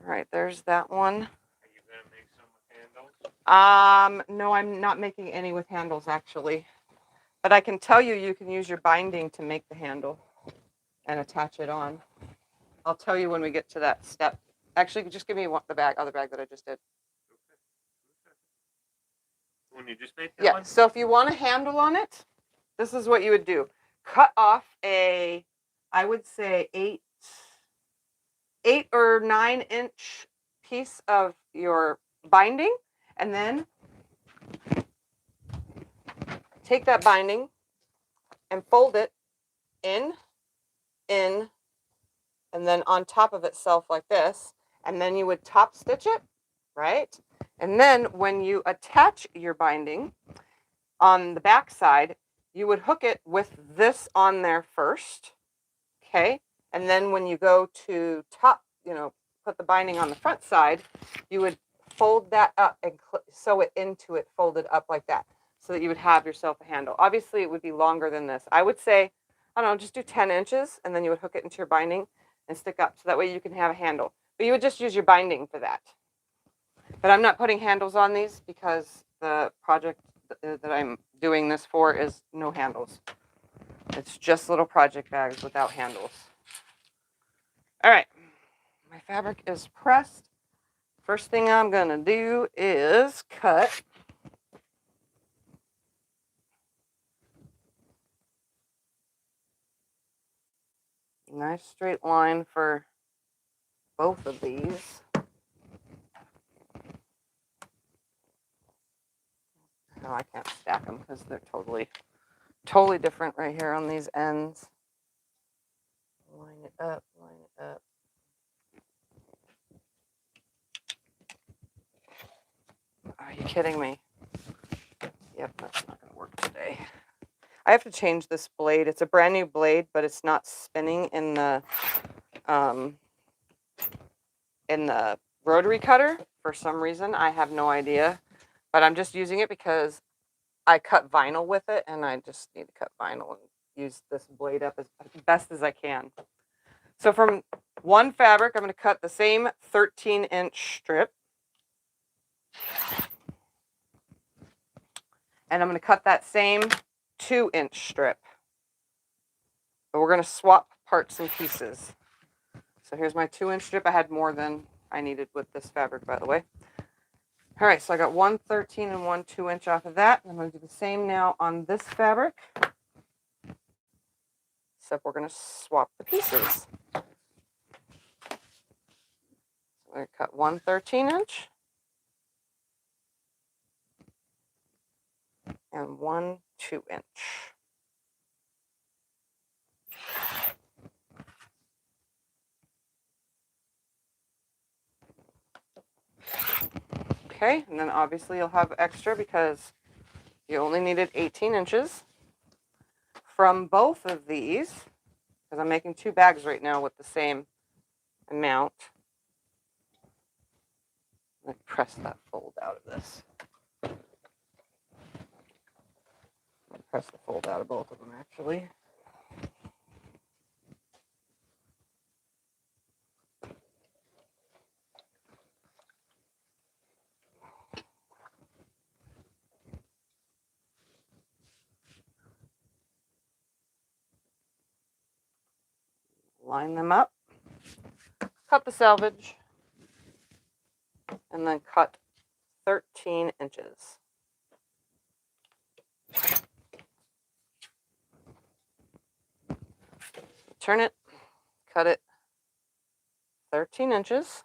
All right, there's that one. Are you going to make some with handles? No, I'm not making any with handles actually. But I can tell you, you can use your binding to make the handle and attach it on. I'll tell you when we get to that step. Actually, just give me the other bag that I just did. When you just made that Yeah, one? so if you want a handle on it, this is what you would do. Cut off I would say 8 or 9 inch piece of your binding, and then take that binding and fold it in, and then on top of itself like this, and then you would top stitch it, right? And then when you attach your binding on the back side, you would hook it with this on there first, okay? And then when you go to put the binding on the front side, you would fold that up and sew it into it, folded up like that, so that you would have yourself a handle. Obviously, it would be longer than this. I would say, I don't know, just do 10 inches, and then you would hook it into your binding and stick up, so that way you can have a handle. But you would just use your binding for that. But I'm not putting handles on these because the project that I'm doing this for is no handles. It's just little project bags without handles. All right, my fabric is pressed. First thing I'm gonna do is cut a nice straight line for both of these. No, I can't stack them because they're totally different right here on these ends. Line it up, line it up. Are you kidding me? Yep, that's not going to work today. I have to change this blade. It's a brand new blade, but it's not spinning in the rotary cutter for some reason. I have no idea, but I'm just using it because I cut vinyl with it, and I just need to cut vinyl and use this blade up as best as I can. So from one fabric, I'm going to cut the same 13-inch strip. And I'm going to cut that same 2-inch strip. But we're going to swap parts and pieces. So here's my 2-inch strip. I had more than I needed with this fabric, by the way. All right, so I got one 13 and one 2-inch off of that. I'm going to do the same now on this fabric. Except we're going to swap the pieces. So I'm going to cut one 13-inch. And one 2-inch. Okay, and then obviously you'll have extra because you only needed 18 inches. From both of these, because I'm making 2 bags right now with the same amount. Let me press that fold out of this. Press the fold out of both of them, actually. Line them up. Cut the selvage. And then cut 13 inches. Turn it. Cut it 13 inches.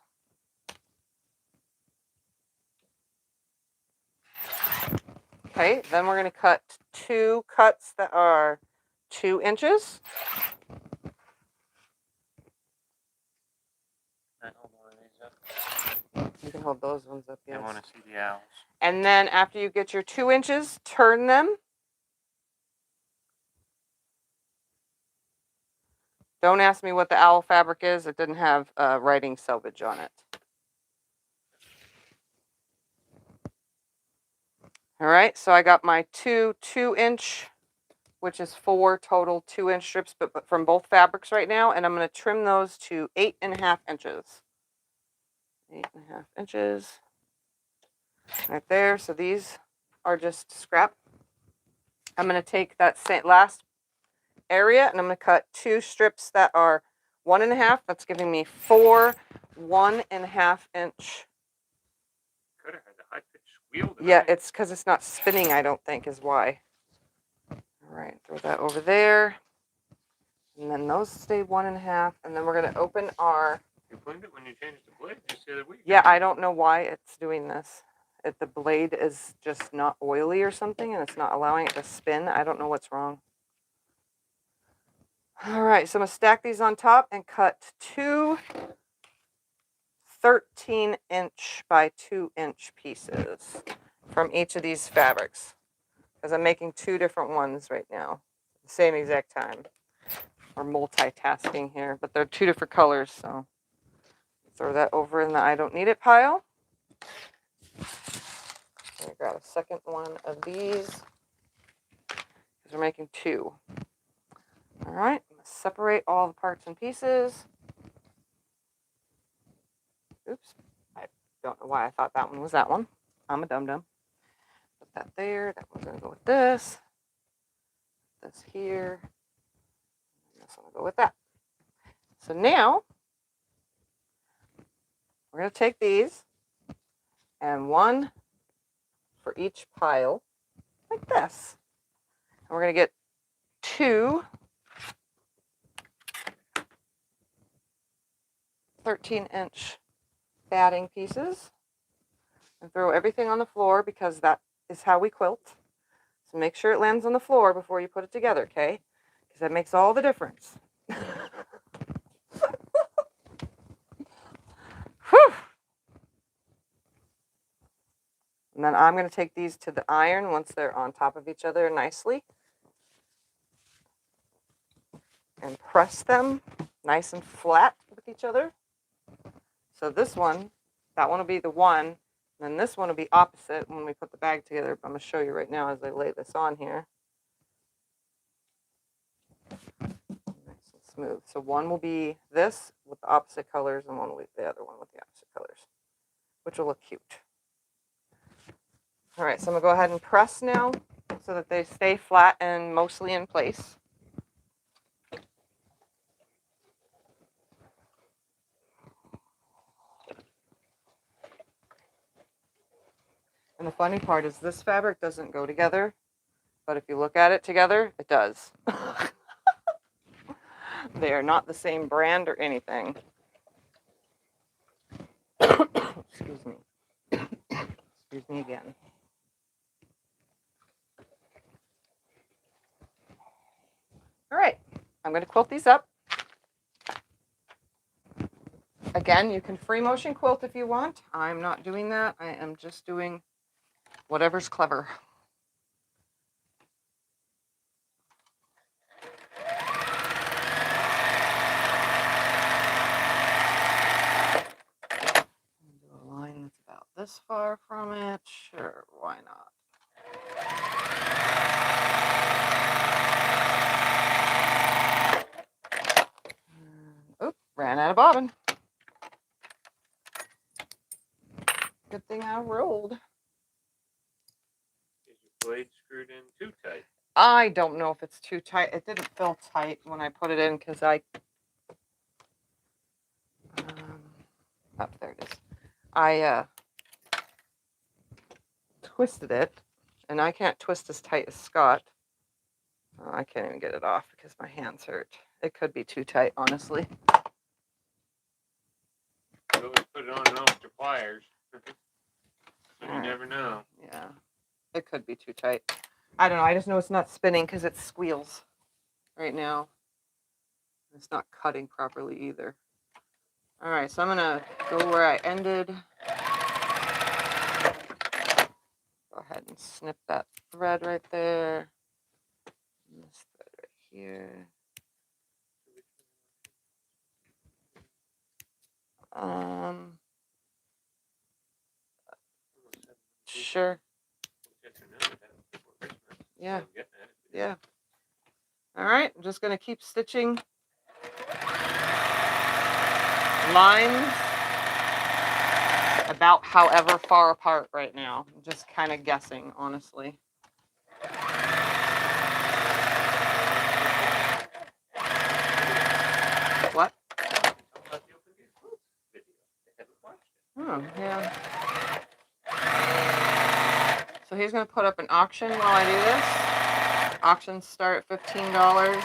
Okay, then we're going to cut 2 cuts that are 2 inches. hold one of these up. You can hold those ones up, yes. I want to see the owls. And then after you get your 2 inches, turn them. Don't ask me what the owl fabric is. It didn't have writing selvage on it. All right, so I got my 2-inch, which is 4 total 2-inch strips, but from both fabrics right now, and I'm going to trim those to 8.5 inches. 8.5 inches. Right there. So these are just scrap. I'm going to take that last area and I'm going to cut 2 strips that are 1.5. That's giving me 4 1.5 inch. Could have had the high pitched squeal. Yeah, it's because it's not spinning, I don't think, is why. All right, throw that over there. And then those stay 1.5. And then we're going to open our. You blend it when you changed the blade just the other week. Yeah, I don't know why it's doing this. If the blade is just not oily or something and it's not allowing it to spin, I don't know what's wrong. All right, so I'm going to stack these on top and cut 2 13-inch by 2-inch pieces from each of these fabrics, because I'm making 2 different ones right now, the same exact time. We're multitasking here, but they're 2 different colors, so throw that over in the I don't need it pile. I got a second one of these because we're making 2. All right, I'm going to separate all the parts and pieces. Oops, I don't know why I thought that one was that one. I'm a dum-dum. Put that there. That one's going to go with this. This here. And this one will go with that. So now, we're going to take these and 1 for each pile, like this. And we're going to get 2 13-inch batting pieces and throw everything on the floor because that is how we quilt. So make sure it lands on the floor before you put it together, okay? Because that makes all the difference. Whew. And then I'm going to take these to the iron once they're on top of each other nicely and press them nice and flat with each other. So this one, that one will be the one, and then this one will be opposite when we put the bag together. I'm going to show you right now as I lay this on here. Nice and smooth. So one will be this with the opposite colors, and one will be the other one with the opposite colors, which will look cute. All right, so I'm going to go ahead and press now so that they stay flat and mostly in place. And the funny part is this fabric doesn't go together, but if you look at it together, it does. They are not the same brand or anything. Excuse me. Excuse me again. All right, I'm going to quilt these up. Again, you can free motion quilt if you want. I'm not doing that. I am just doing whatever's clever. Do a line that's about this far from it. Sure, why not? Oop, ran out of bobbin. Good thing I rolled. Is your blade screwed in too tight? I don't know if it's too tight. It didn't feel tight when I put it in because I there it is. I twisted it, and I can't twist as tight as Scott. I can't even get it off because my hands hurt. It could be too tight, honestly. You always put it on and off with your pliers. So you never know. Yeah, it could be too tight. I don't know. I just know it's not spinning because it squeals right now. It's not cutting properly either. All right, so I'm gonna go where I ended. Go ahead and snip that thread right there. And this thread right here. Sure. Yeah. Yeah. All right, I'm just gonna keep stitching lines about however far apart right now. I'm just kind of guessing, honestly. What? Oh, yeah. So he's going to put up an auction while I do this. Auctions start at $15.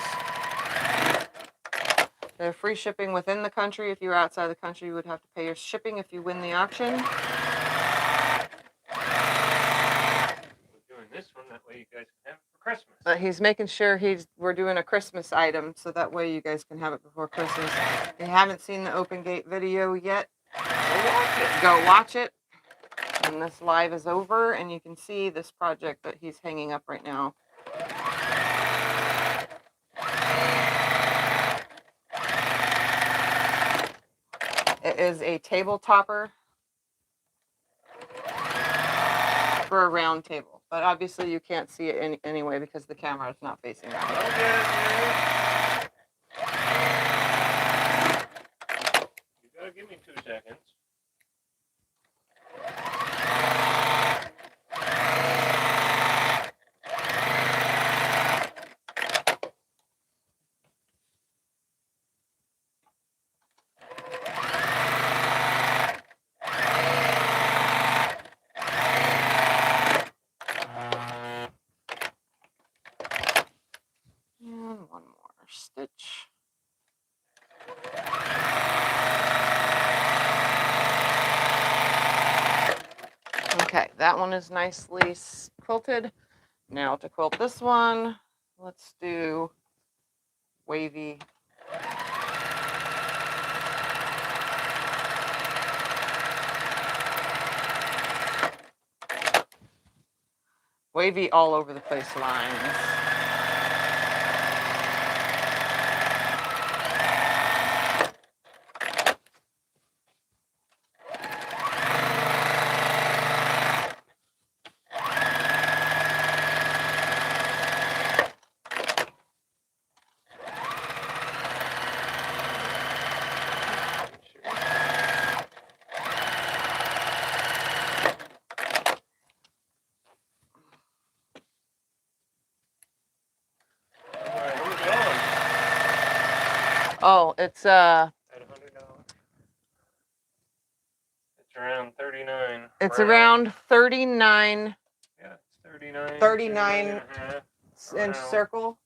They're free shipping within the country. If you were outside the country, you would have to pay your shipping if you win the auction. We're doing this one, that way you guys can have it for Christmas. But he's making sure we're doing a Christmas item, so that way you guys can have it before Christmas. If you haven't seen the Open Gate video yet, go watch it. And this live is over, and you can see this project that he's hanging up right now. It is a table topper for a round table, but obviously you can't see it anyway because the camera is not facing that way. You gotta give me 2 seconds. And one more stitch. Okay, that one is nicely quilted. Now to quilt this one, let's do wavy. Wavy all over the place lines. Oh, it's At $100. It's around 39. It's around 39. Yeah, it's 39. 39 inch circle.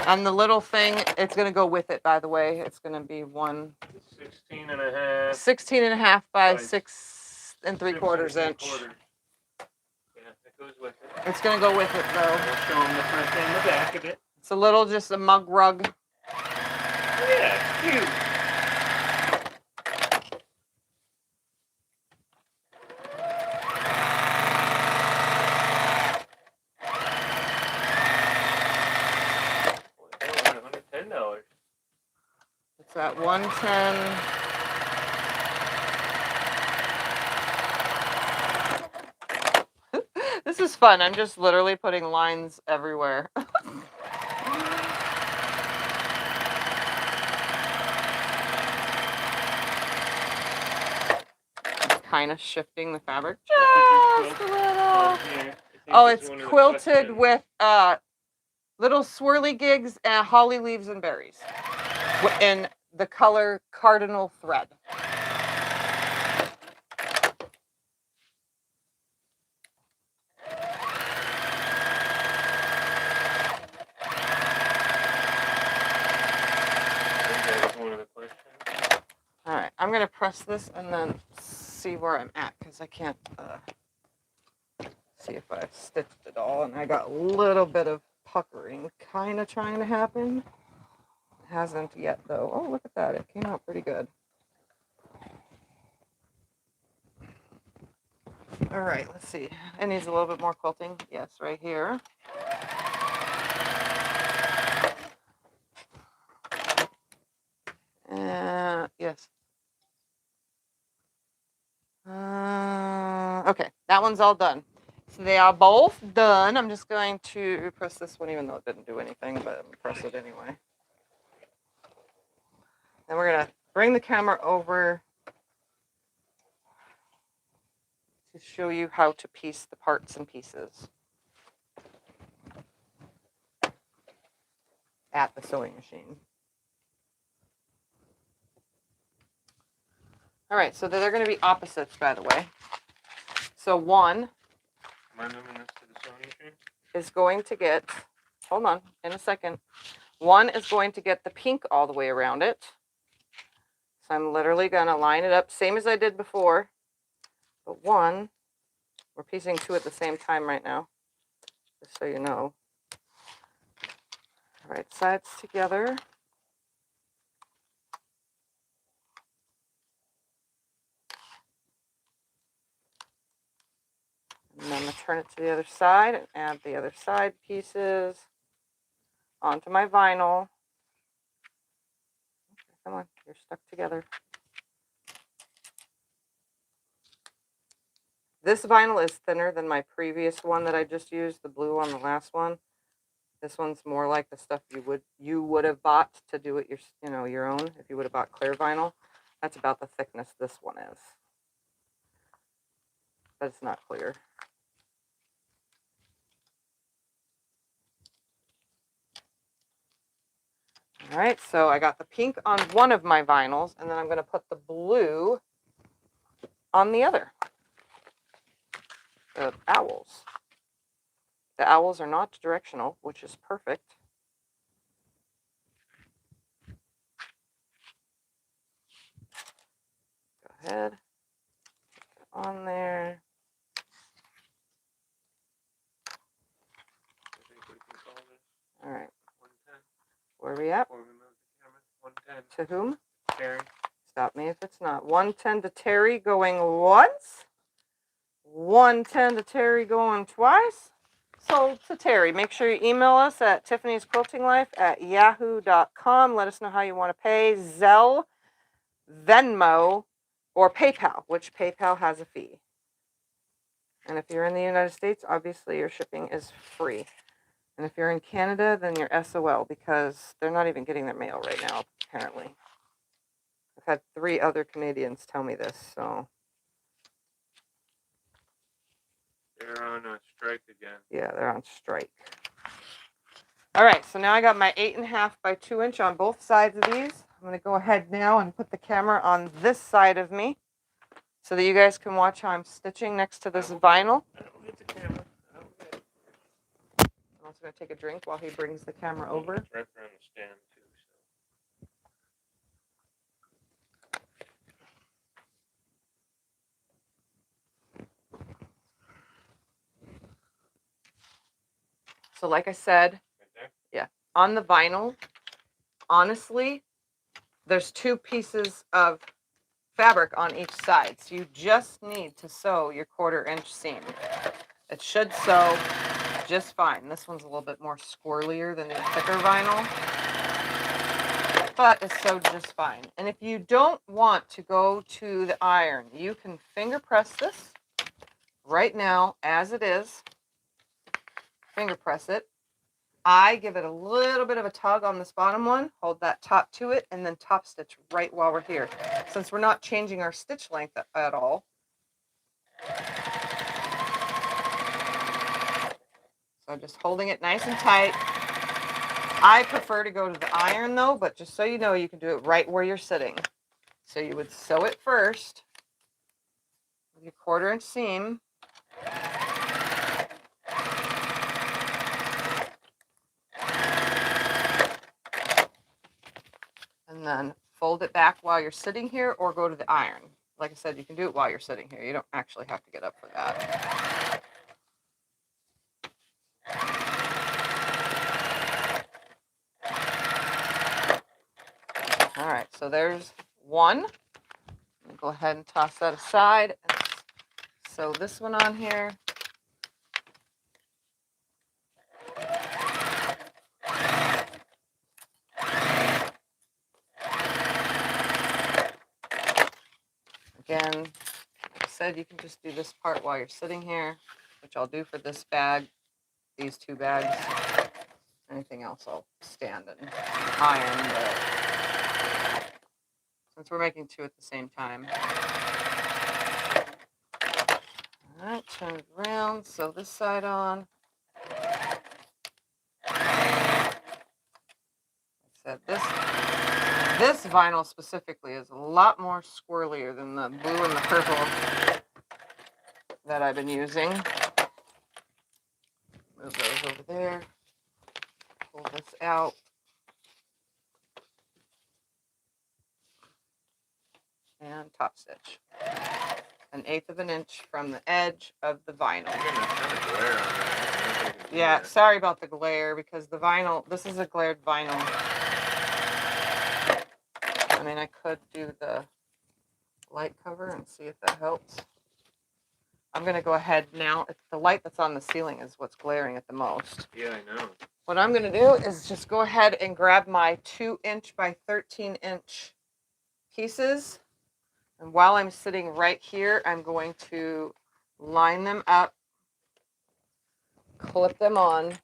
And the little thing, it's going to go with it, by the way. It's going to be 16 and a half. 16 and a half by 6 3/4 inch. Yeah, it goes with it. It's going to go with it, though. We'll show them the front and the back of it. It's a little, just a mug rug. Yeah, it's cute. $110. It's at 110. This is fun. I'm just literally putting lines everywhere. Kind of shifting the fabric just a little. Oh, it's quilted with little swirly gigs and holly leaves and berries in the color cardinal thread. All right, I'm going to press this and then see where I'm at because I can't see if I stitched it all, and I got a little bit of puckering kind of trying to happen. Hasn't yet though. Oh, look at that. It came out pretty good. All right, let's see. It needs a little bit more quilting. Yes, right here. Yes. Okay, that one's all done. So they are both done. I'm just going to press this one, even though it didn't do anything, but I'm gonna press it anyway. Then we're gonna bring the camera over to show you how to piece the parts and pieces at the sewing machine. All right, so they're going to be opposites, by the way. So one is going to get, hold on, in a second. One is going to get the pink all the way around it. So I'm literally going to line it up, same as I did before. But one, we're piecing two at the same time right now, just so you know. All right, sides together. And then I'm going to turn it to the other side and add the other side pieces onto my vinyl. Okay, come on, you're stuck together. This vinyl is thinner than my previous one that I just used, the blue on the last one. This one's more like the stuff you would have bought to do it your own if you would have bought clear vinyl. That's about the thickness this one is. But it's not clear. All right, so I got the pink on one of my vinyls, and then I'm going to put the blue on the other. The owls. The owls are not directional, which is perfect. Go ahead. Put it on there. All right. Where are we at? 110. To whom? Terry. Stop me if it's not. 110 to Terry going once. 110 to Terry going twice. So to Terry, make sure you email us at tiffanysquiltinglife@yahoo.com. Let us know how you want to pay. Zelle, Venmo, or PayPal, which PayPal has a fee. And if you're in the United States, obviously your shipping is free. And if you're in Canada, then you're SOL, because they're not even getting their mail right now, apparently. I've had 3 other Canadians tell me this, so. They're on a strike again. Yeah, they're on strike. All right, so now I got my 8.5 by 2 inch on both sides of these. I'm going to go ahead now and put the camera on this side of me so that you guys can watch how I'm stitching next to this vinyl. I don't get the camera. I'm also going to take a drink while he brings the camera over. It's right around the stand, too. So like I said, Right there? yeah, on the vinyl, honestly, there's 2 pieces of fabric on each side. So you just need to sew your 1/4 inch seam. It should sew just fine. This one's a little bit more squirrelier than the thicker vinyl, but it's sewed just fine. And if you don't want to go to the iron, you can finger press this right now as it is. Finger press it. I give it a little bit of a tug on this bottom one, hold that top to it, and then top stitch right while we're here. Since we're not changing our stitch length at all. So just holding it nice and tight. I prefer to go to the iron though, but just so you know, you can do it right where you're sitting. So you would sew it first with your 1/4 inch seam. And then fold it back while you're sitting here or go to the iron. Like I said, you can do it while you're sitting here. You don't actually have to get up for that. All right, so there's one. Go ahead and toss that aside. And sew this one on here. Again, like I said, you can just do this part while you're sitting here, which I'll do for this bag, these two bags. Anything else I'll stand and iron, but since we're making two at the same time. All right, turn it around, sew this side on. Like I said, this vinyl specifically is a lot more squirrelier than the blue and the purple that I've been using. Move those over there. Pull this out. And top stitch. 1/8 of an inch from the edge of the vinyl. Yeah, sorry about the glare because the vinyl, this is a glared vinyl. I mean, I could do the light cover and see if that helps. I'm going to go ahead now. The light that's on the ceiling is what's glaring at the most. Yeah, I know. What I'm going to do is just go ahead and grab my 2-inch by 13-inch pieces. And while I'm sitting right here, I'm going to line them up, clip them on.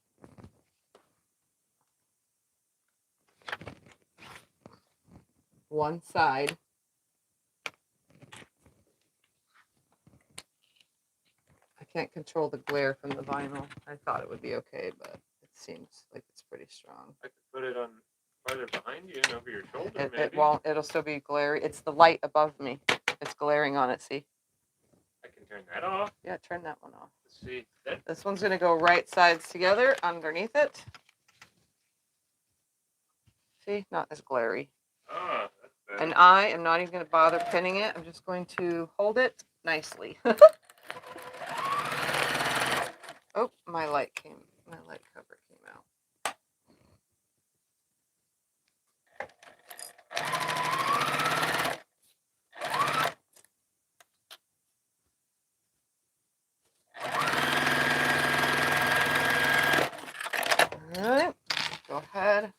One side. I can't control the glare from the vinyl. I thought it would be okay, but it seems like it's pretty strong. I could put it on farther behind you and over your shoulder, maybe. It won't. It'll still be glary. It's the light above me. It's glaring on it, see? I can turn that off. Yeah, turn that one off. Let's see. This one's going to go right sides together underneath it. See? Not as glary. Ah, that's better. And I am not even going to bother pinning it. I'm just going to hold it nicely. Oh, my light cover came out. All right, go ahead,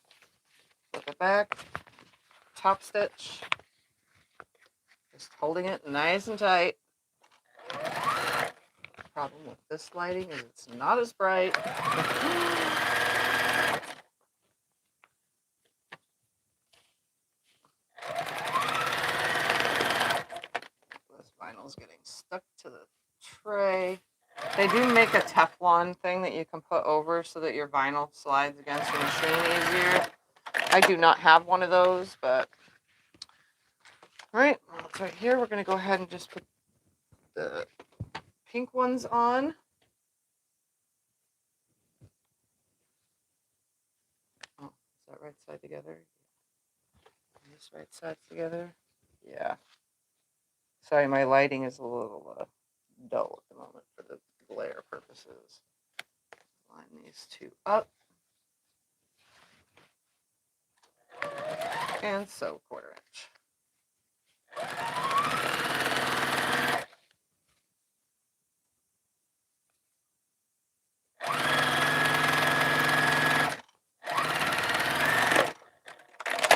flip it back, top stitch, just holding it nice and tight. Problem with this lighting is it's not as bright. This vinyl's getting stuck to the tray. They do make a Teflon thing that you can put over so that your vinyl slides against your machine easier. I do not have one of those, but all right, well, it's right here. We're going to go ahead and just put the pink ones on. Oh, is that right side together? This right side together? Yeah. Sorry, my lighting is a little dull at the moment for the glare purposes. Line these two up. And sew 1/4 inch.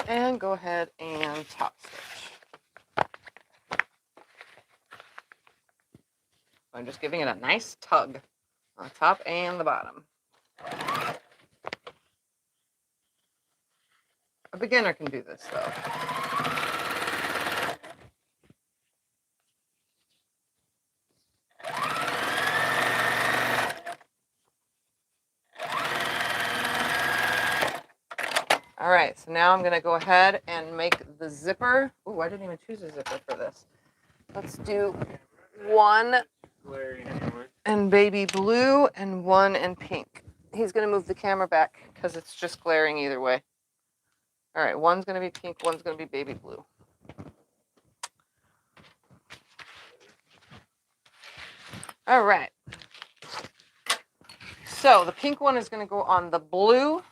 And go ahead and top stitch. I'm just giving it a nice tug on the top and the bottom. A beginner can do this though. All right, so now I'm going to go ahead and make the zipper. Oh, I didn't even choose a zipper for this. Let's do one in baby blue and one in pink. He's going to move the camera back because it's just glaring either way. All right, one's going to be pink, one's going to be baby blue. All right. So the pink one is going to go on the blue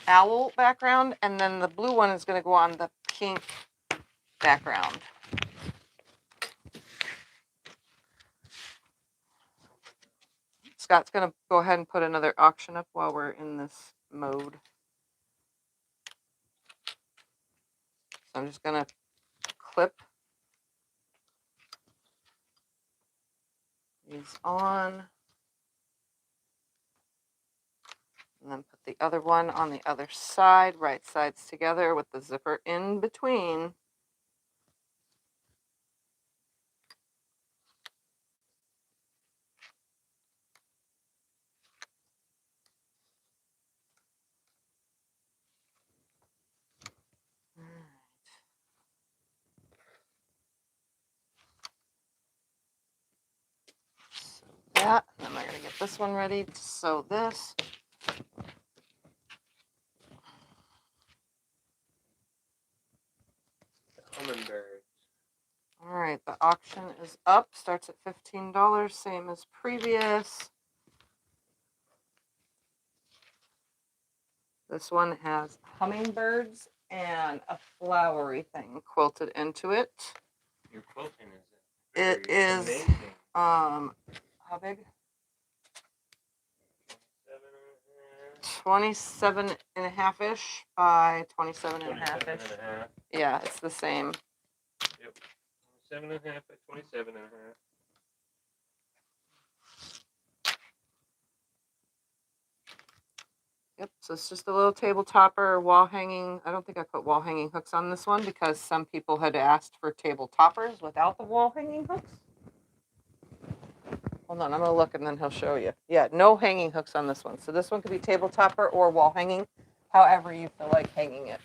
owl background, and then the blue one is going to go on the kink background. Scott's going to go ahead and put another auction up while we're in this mode. So I'm just going to clip these on. And then put the other one on the other side, right sides together with the zipper in between. So that, and then I'm going to get this one ready to sew this. Hummingbird. All right, the auction is up. Starts at $15, same as previous. This one has hummingbirds and a flowery thing quilted into it. Your quilting is It is amazing. how big? 27 and a half-ish by 27 and a half-ish. Yeah, it's the same. Yep. 27 and a half by 27 and a half. Yep, so it's just a little table topper, wall hanging. I don't think I put wall hanging hooks on this one because some people had asked for table toppers without the wall hanging hooks. Hold on, I'm going to look and then he'll show you. Yeah, no hanging hooks on this one. So this one could be table topper or wall hanging, however you feel like hanging it.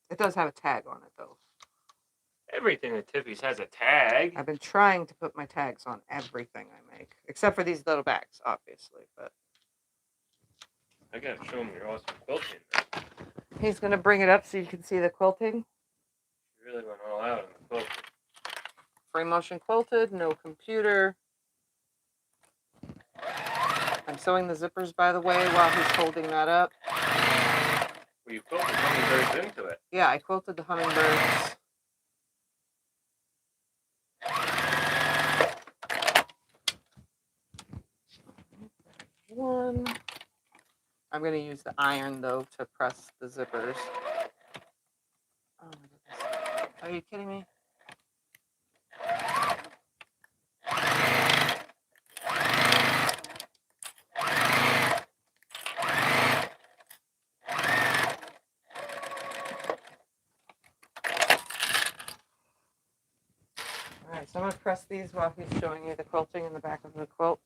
It does have a tag on it, though. Everything at Tiffany's has a tag. I've been trying to put my tags on everything I make, except for these little bags, obviously. But I gotta show him your awesome quilting. he's going to bring it up so you can see the quilting. You really went all out on the quilting. Free motion quilted, no computer. I'm sewing the zippers, by the way, while he's holding that up. Well, you quilted hummingbirds into it. Yeah, I quilted the hummingbirds. One. I'm going to use the iron, though, to press the zippers. Oh, my goodness. Are you kidding me? All right, so I'm going to press these while he's showing you the quilting in the back of the quilt.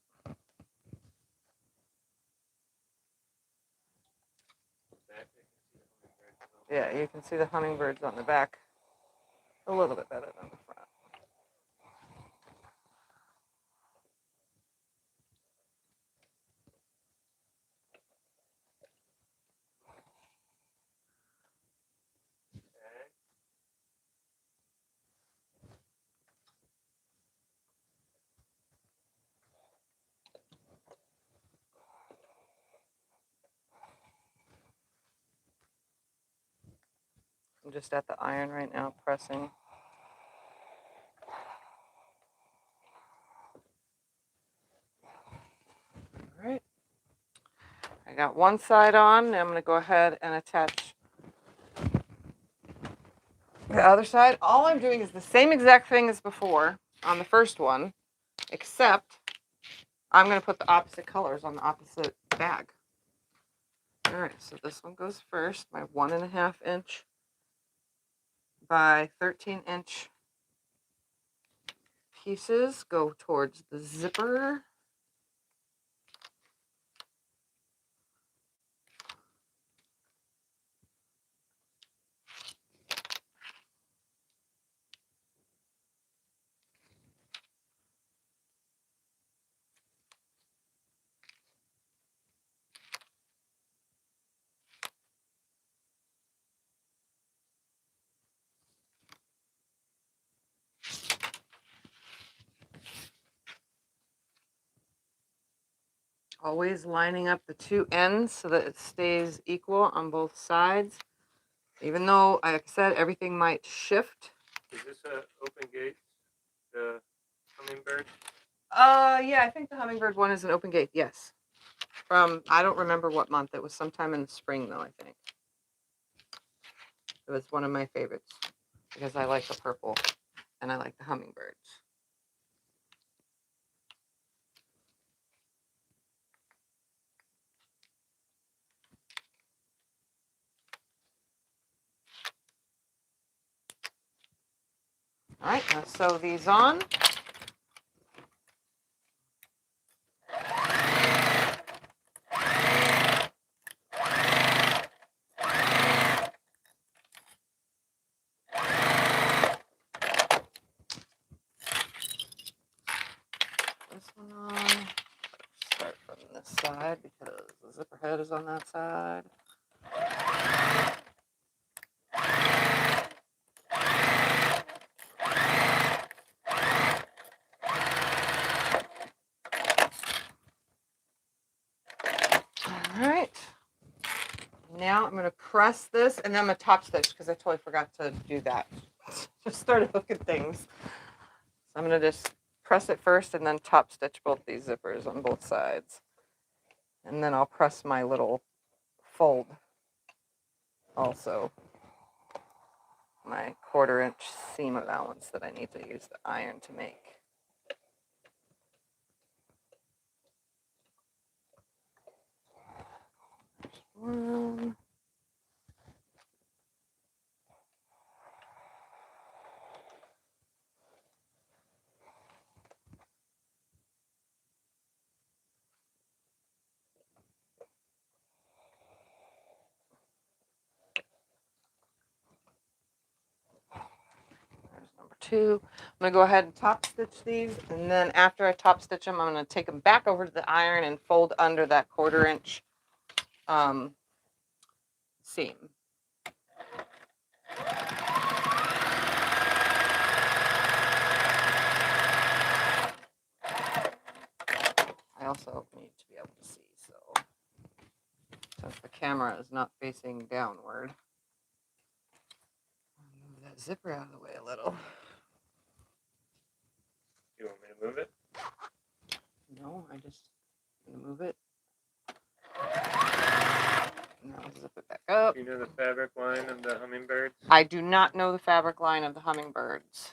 Yeah, you can see the hummingbirds on the back a little bit better than the front. I'm just at the iron right now, pressing. All right. I got one side on. Now I'm going to go ahead and attach the other side. All I'm doing is the same exact thing as before on the first one, except I'm going to put the opposite colors on the opposite bag. All right, so this one goes first. My 1.5 inch by 13-inch pieces go towards the zipper. Always lining up the two ends so that it stays equal on both sides. Even though, like I said, everything might shift. Is this a open gate, the hummingbird? Yeah, I think the hummingbird one is an open gate, yes. From, I don't remember what month. It was sometime in the spring, though, I think. It was one of my favorites because I like the purple and I like the hummingbirds. All right, now sew these on. This one on. Start from this side because the zipper head is on that side. All right. Now I'm going to press this and then I'm going to top stitch because I totally forgot to do that. Just started hooking things. So I'm going to just press it first and then top stitch both these zippers on both sides. And then I'll press my little fold also. My 1/4 inch seam allowance that I need to use the iron to make. One. There's number 2. I'm going to go ahead and top stitch these, and then after I top stitch them, I'm going to take them back over to the iron and fold under that 1/4 inch seam. I also need to be able to see, so since the camera is not facing downward, I'll move that zipper out of the way a little. You want me to move it? No, I just going to move it. Now zip it back up. Do you know the fabric line of the hummingbirds? I do not know the fabric line of the hummingbirds.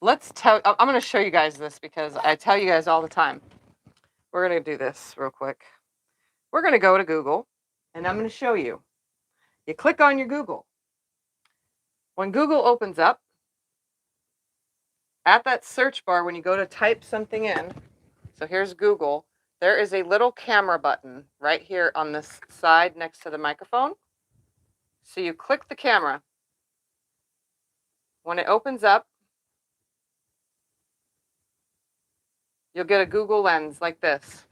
I'm going to show you guys this because I tell you guys all the time. We're going to do this real quick. We're going to go to Google and I'm going to show you. You click on your Google. When Google opens up, at that search bar, when you go to type something in, so here's Google, there is a little camera button right here on this side next to the microphone. So you click the camera. When it opens up, you'll get a Google lens like this.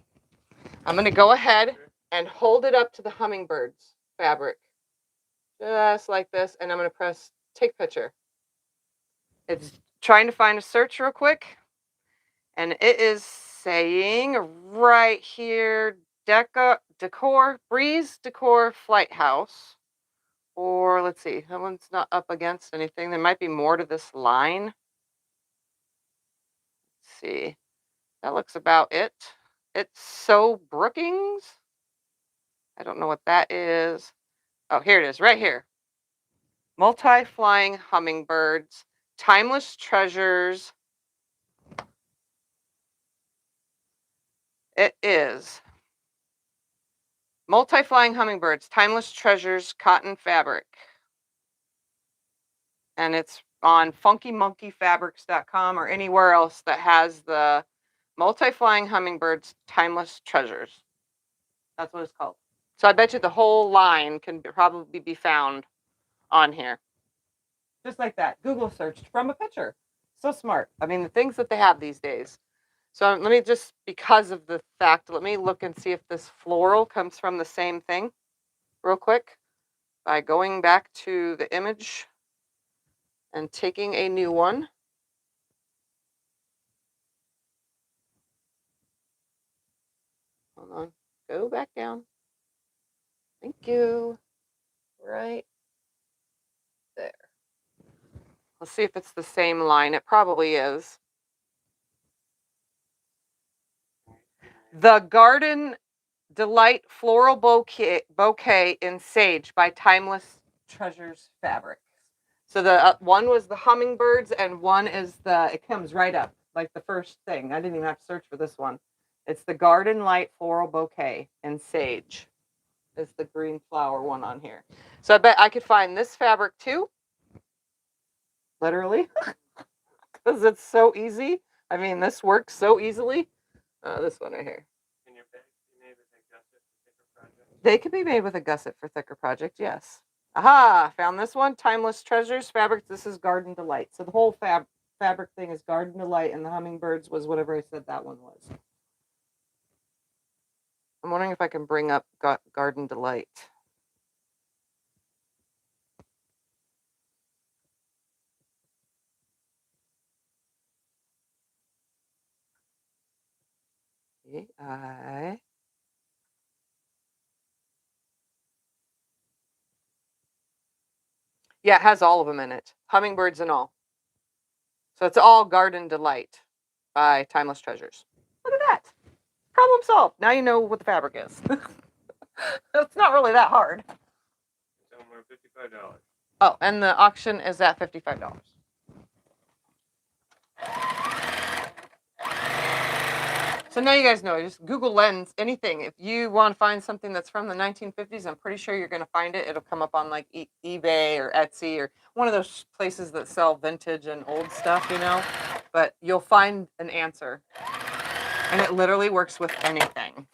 I'm going to go ahead and hold it up to the hummingbird's fabric. Just like this. And I'm going to press take picture. It's trying to find a search real quick. And it is saying right here, Breeze Decor Flight House. Or let's see, that one's not up against anything. There might be more to this line. Let's see. That looks about it. It's So Brookings. I don't know what that is. Oh, here it is, right here. Multi-flying hummingbirds, timeless treasures. It is multi-flying hummingbirds, timeless treasures, cotton fabric. And it's on funkymonkeyfabrics.com or anywhere else that has the multi-flying hummingbirds, timeless treasures. That's what it's called. So I bet you the whole line can probably be found on here. Just like that. Google searched from a picture. So smart. I mean, the things that they have these days. So let me just, because of the fact, let me look and see if this floral comes from the same thing real quick by going back to the image and taking a new one. Hold on. Go back down. Thank you. Right there. Let's see if it's the same line. It probably is. The Garden Delight Floral Bouquet in Sage by Timeless Treasures Fabrics. So the one was the hummingbirds and one is it comes right up, like the first thing. I didn't even have to search for this one. It's the Garden Light Floral Bouquet in Sage. Is the green flower one on here. So I bet I could find this fabric too. Literally. Because it's so easy. I mean, this works so easily. This one right here. Can your bags be made with a gusset for thicker projects? They could be made with a gusset for thicker projects, yes. Aha! Found this one. Timeless Treasures Fabrics. This is Garden Delight. So the whole fabric thing is Garden Delight, and the hummingbirds was whatever I said that one was. I'm wondering if I can bring up Garden Delight. Yeah, it has all of them in it. Hummingbirds and all. So it's all Garden Delight by Timeless Treasures. Look at that. Problem solved. Now you know what the fabric is. It's not really that hard. It's somewhere $55. Oh, and the auction is at $55. So now you guys know, just Google Lens, anything. If you want to find something that's from the 1950s, I'm pretty sure you're going to find it. It'll come up on like eBay or Etsy or one of those places that sell vintage and old stuff, you know. But you'll find an answer. And it literally works with anything.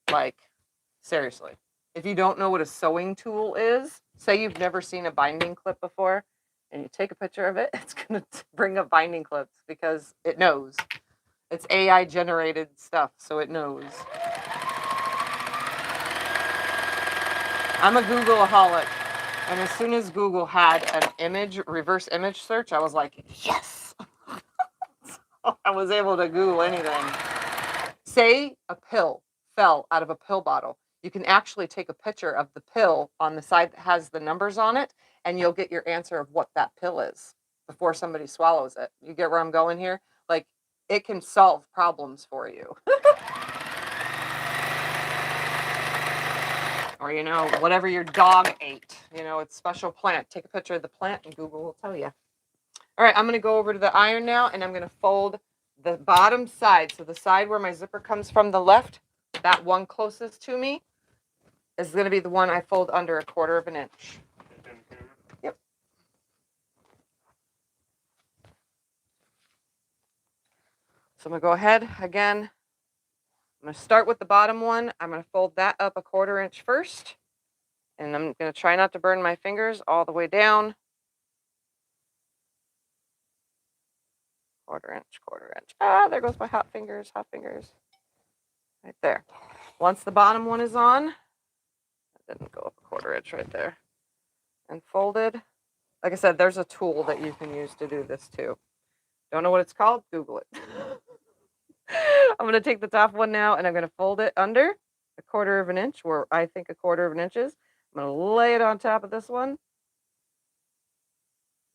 Like, seriously. If you don't know what a sewing tool is, say you've never seen a binding clip before, and you take a picture of it, it's going to bring up binding clips because it knows. It's AI generated stuff, so it knows. I'm a Googleaholic, and as soon as Google had an reverse image search, I was like, yes! So I was able to Google anything. Say a pill fell out of a pill bottle. You can actually take a picture of the pill on the side that has the numbers on it, and you'll get your answer of what that pill is before somebody swallows it. You get where I'm going here? Like, it can solve problems for you. Or, you know, whatever your dog ate, you know, it's special plant. Take a picture of the plant and Google will tell you. All right, I'm going to go over to the iron now, and I'm going to fold the bottom side. So the side where my zipper comes from the left, that one closest to me, is going to be the one I fold under 1/4 of an inch. Yep. So I'm going to go ahead again. I'm going to start with the bottom one. I'm going to fold that up 1/4 inch first. And I'm going to try not to burn my fingers all the way down. 1/4 inch, 1/4 inch. Ah, there goes my hot fingers, Right there. Once the bottom one is on, that didn't go up 1/4 inch right there. And folded. Like I said, there's a tool that you can use to do this too. Don't know what it's called? Google it. I'm going to take the top one now and I'm going to fold it under 1/4 of an inch, where I think 1/4 of an inch is. I'm going to lay it on top of this one,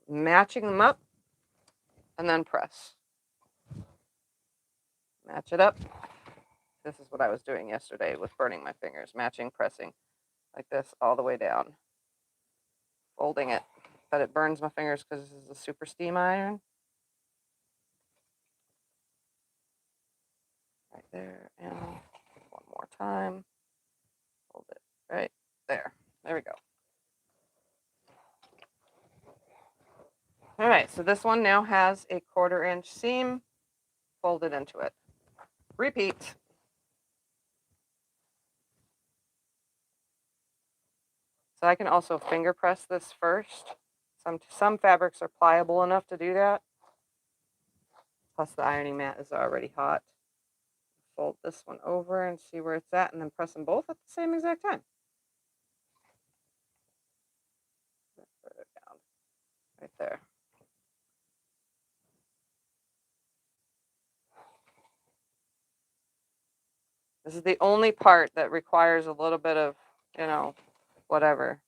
matching them up, and then press. Match it up. This is what I was doing yesterday with burning my fingers, matching, pressing, like this all the way down. Folding it, but it burns my fingers because this is a super steam iron. Right there, and one more time. Hold it right there. There we go. All right, so this one now has a 1/4 inch seam folded into it. Repeat. So I can also finger press this first. Some fabrics are pliable enough to do that. Plus the ironing mat is already hot. Fold this one over and see where it's at, and then press them both at the same exact time. Further down, right there. This is the only part that requires a little bit of, you know, whatever.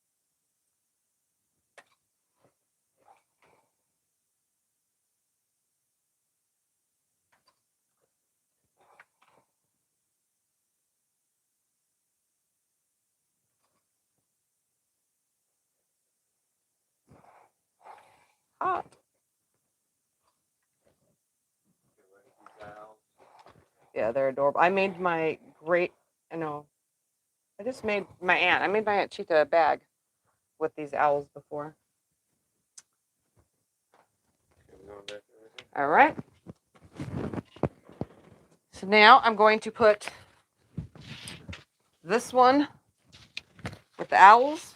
Hot. Yeah, they're adorable. I made my I just made my aunt. I made my Aunt Chica a bag with these owls before. All right. So now I'm going to put this one with the owls.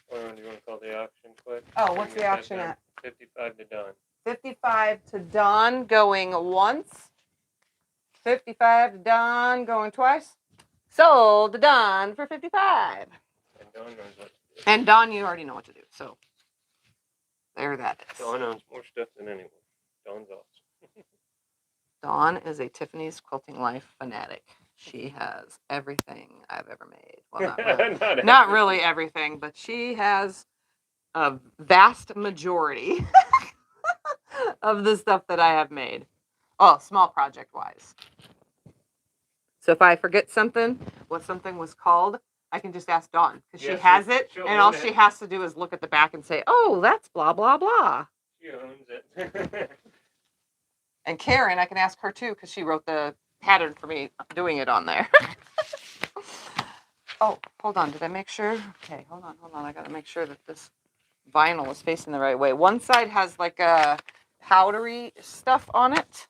What one do you want to call the auction quick? Oh, what's the auction at? 55 to done. 55 to Dawn going once. 55 to Dawn going twice. Sold to Dawn for 55. And Dawn knows what to do. And Dawn, you already know what to do. So there that is. Dawn owns more stuff than anyone. Dawn's awesome. Dawn is a Tiffany's Quilting Life fanatic. She has everything I've ever made. Well, not really everything, but she has a vast majority of the stuff that I have made. Oh, small project wise. So if I forget something, what something was called, I can just ask Dawn because she has it, and all she has to do is look at the back and say, "Oh, that's blah blah blah." She owns it. And Karen, I can ask her too because she wrote the pattern for me doing it on there. Oh, hold on. Did I make sure? Okay, hold on. I got to make sure that this vinyl is facing the right way. One side has like a powdery stuff on it.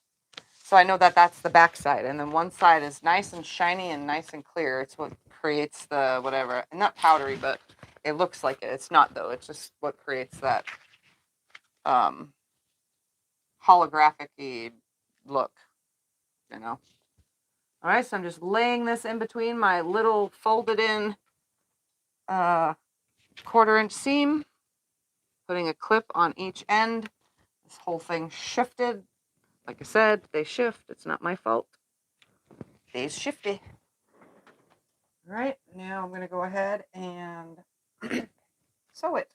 So I know that that's the back side. And then one side is nice and shiny and nice and clear. It's what creates the whatever. Not powdery, but it looks like it. It's not though. It's just what creates that holographic-y look, you know. All right, so I'm just laying this in between my little folded in 1/4-inch seam, putting a clip on each end. This whole thing shifted. Like I said, they shift. It's not my fault. They's shifty. All right, now I'm going to go ahead and sew it.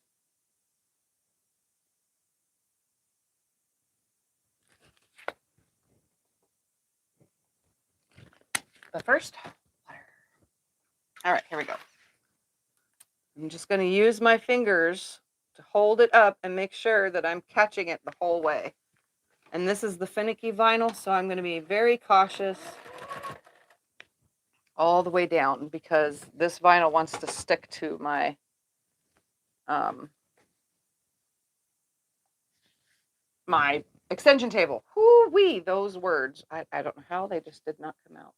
But first, water. All right, here we go. I'm just going to use my fingers to hold it up and make sure that I'm catching it the whole way. And this is the finicky vinyl, so I'm going to be very cautious all the way down because this vinyl wants to stick to my my extension table. Whoo-wee, those words. I don't know how they just did not come out.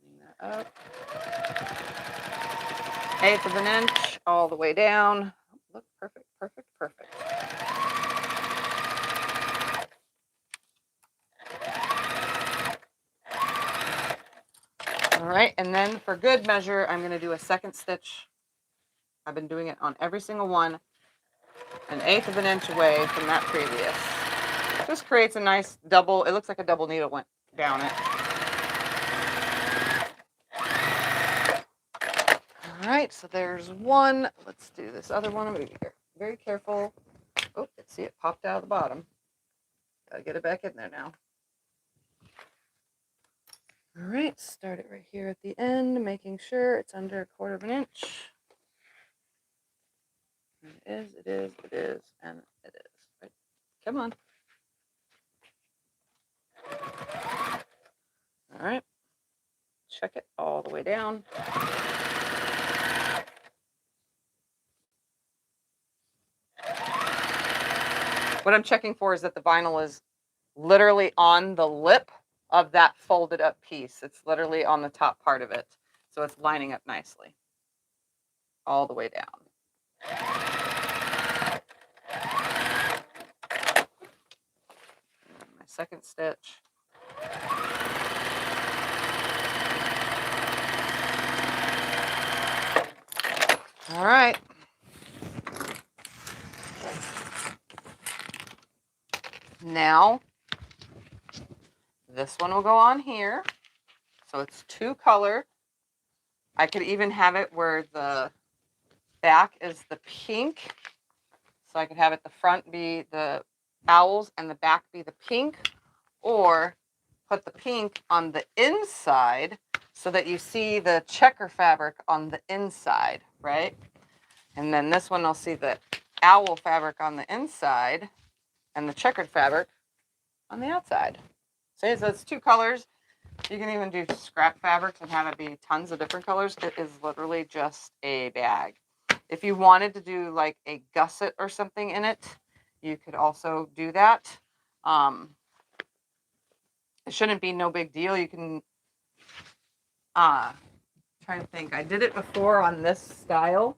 Lining that up. 1/8 of an inch all the way down. Oh, look, perfect, perfect, perfect. All right, and then for good measure, I'm going to do a second stitch. I've been doing it on every single one, 1/8 of an inch away from that previous. This creates a nice double, it looks like a double needle went down it. All right, so there's one. Let's do this other one. I'm going to be very careful. Oh, let's see, it popped out of the bottom. Gotta get it back in there now. All right, start it right here at the end, making sure it's under 1/4 of an inch. It is, it is, it is, and it is. Right. Come on. All right. Check it all the way down. What I'm checking for is that the vinyl is literally on the lip of that folded up piece. It's literally on the top part of it. So it's lining up nicely all the way down. My second stitch. All right. Now This one will go on here. So it's 2-color. I could even have it where the back is the pink. So I could have it the front be the owls and the back be the pink. Or put the pink on the inside so that you see the checker fabric on the inside, right? And then this one I'll see the owl fabric on the inside and the checkered fabric on the outside. See, so it's 2 colors. You can even do scrap fabrics and have it be tons of different colors. It is literally just a bag. If you wanted to do like a gusset or something in it, you could also do that. It shouldn't be no big deal. You can, trying to think. I did it before on this style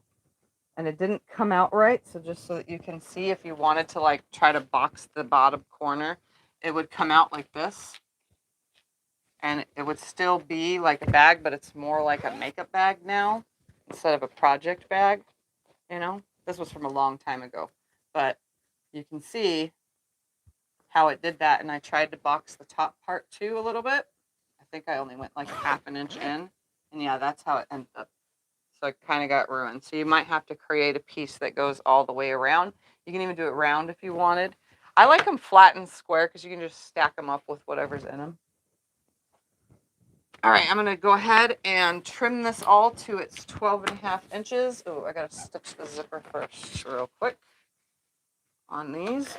and it didn't come out right. So just so that you can see, if you wanted to like try to box the bottom corner, it would come out like this. And it would still be like a bag, but it's more like a makeup bag now instead of a project bag. You know, this was from a long time ago, but you can see how it did that. And I tried to box the top part too a little bit. I think I only went like 1/2 inch in, and yeah, that's how it ended up. So it kind of got ruined. So you might have to create a piece that goes all the way around. You can even do it round if you wanted. I like them flat and square because you can just stack them up with whatever's in them. All right, I'm going to go ahead and trim this all to its 12.5 inches. Oh, I got to stitch the zipper first real quick on these.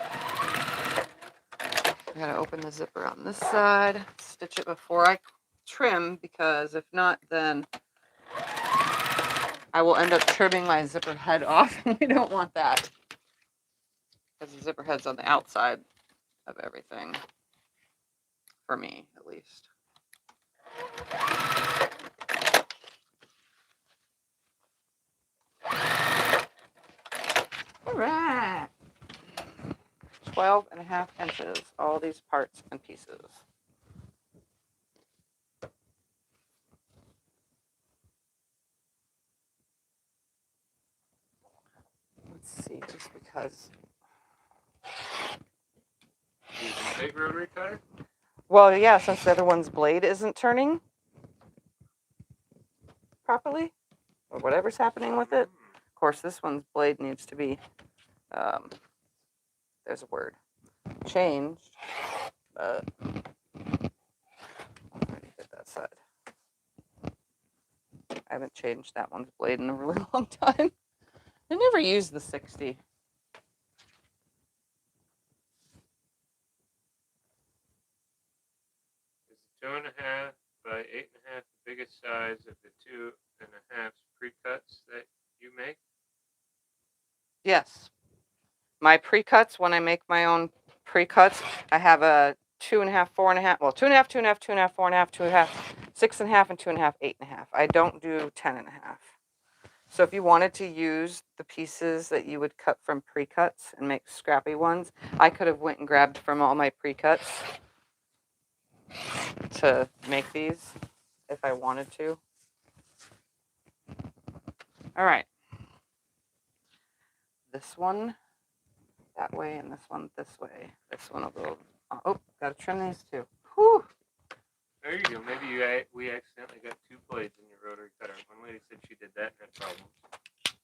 I got to open the zipper on this side, stitch it before I trim, because if not, then I will end up trimming my zipper head off, and we don't want that, because the zipper head's on the outside of everything, for me at least. All right. 12.5 inches, all these parts and pieces. Let's see, just because. Using a big rotary cutter? Well, yeah, since the other one's blade isn't turning properly, or whatever's happening with it. Of course, this one's blade needs to be, there's a word, changed. But already did that side. I haven't changed that one's blade in a really long time. I never used the 60. Is the 2.5 by 8.5 the biggest size of the 2.5 pre-cuts that you make? Yes. My pre-cuts, when I make my own pre-cuts, I have a 2.5, 4.5, well, 2.5, 2.5, 2.5, 4.5, 2.5, 6.5, and 2.5, 8.5. I don't do 10.5. So if you wanted to use the pieces that you would cut from pre-cuts and make scrappy ones, I could have went and grabbed from all my pre-cuts to make these if I wanted to. All right. This one that way and this one this way. This one will go, oh, gotta trim these too. Whew. There you go. Maybe we accidentally got 2 blades in your rotary cutter. One lady said she did that and had problems. It'd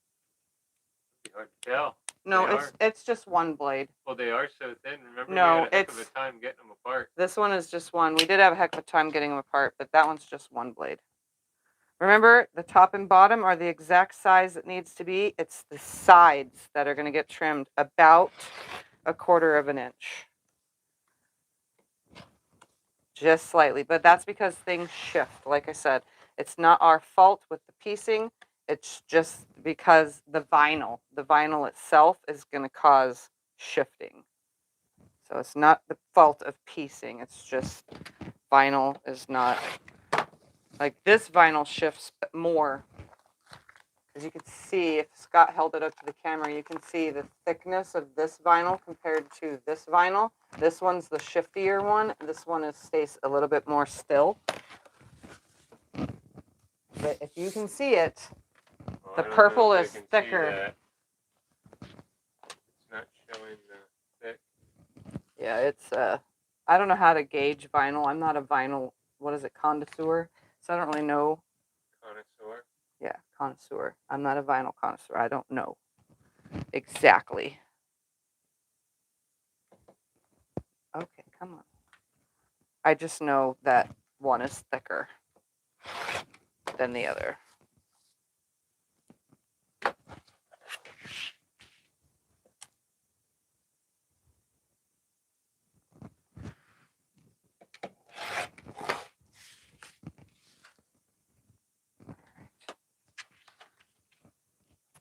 be hard to tell. No, it's just one blade. Well, they are so thin. Remember, No, we had a heck of a time getting them apart. This one is just one. We did have a heck of a time getting them apart, but that one's just one blade. Remember, the top and bottom are the exact size it needs to be. It's the sides that are going to get trimmed about 1/4 inch. Just slightly, but that's because things shift. Like I said, it's not our fault with the piecing. It's just because the vinyl itself is going to cause shifting. So it's not the fault of piecing. It's just vinyl is not, like this vinyl shifts more. As you can see, if Scott held it up to the camera, you can see the thickness of this vinyl compared to this vinyl. This one's the shiftier one. This one stays a little bit more still. But if you can see it, the purple is thicker. It's not showing the thick. Yeah, it's I don't know how to gauge vinyl. I'm not a vinyl, what is it, connoisseur? So I don't really know. Connoisseur. Yeah, connoisseur. I'm not a vinyl connoisseur. I don't know exactly. Okay, come on. I just know that one is thicker than the other.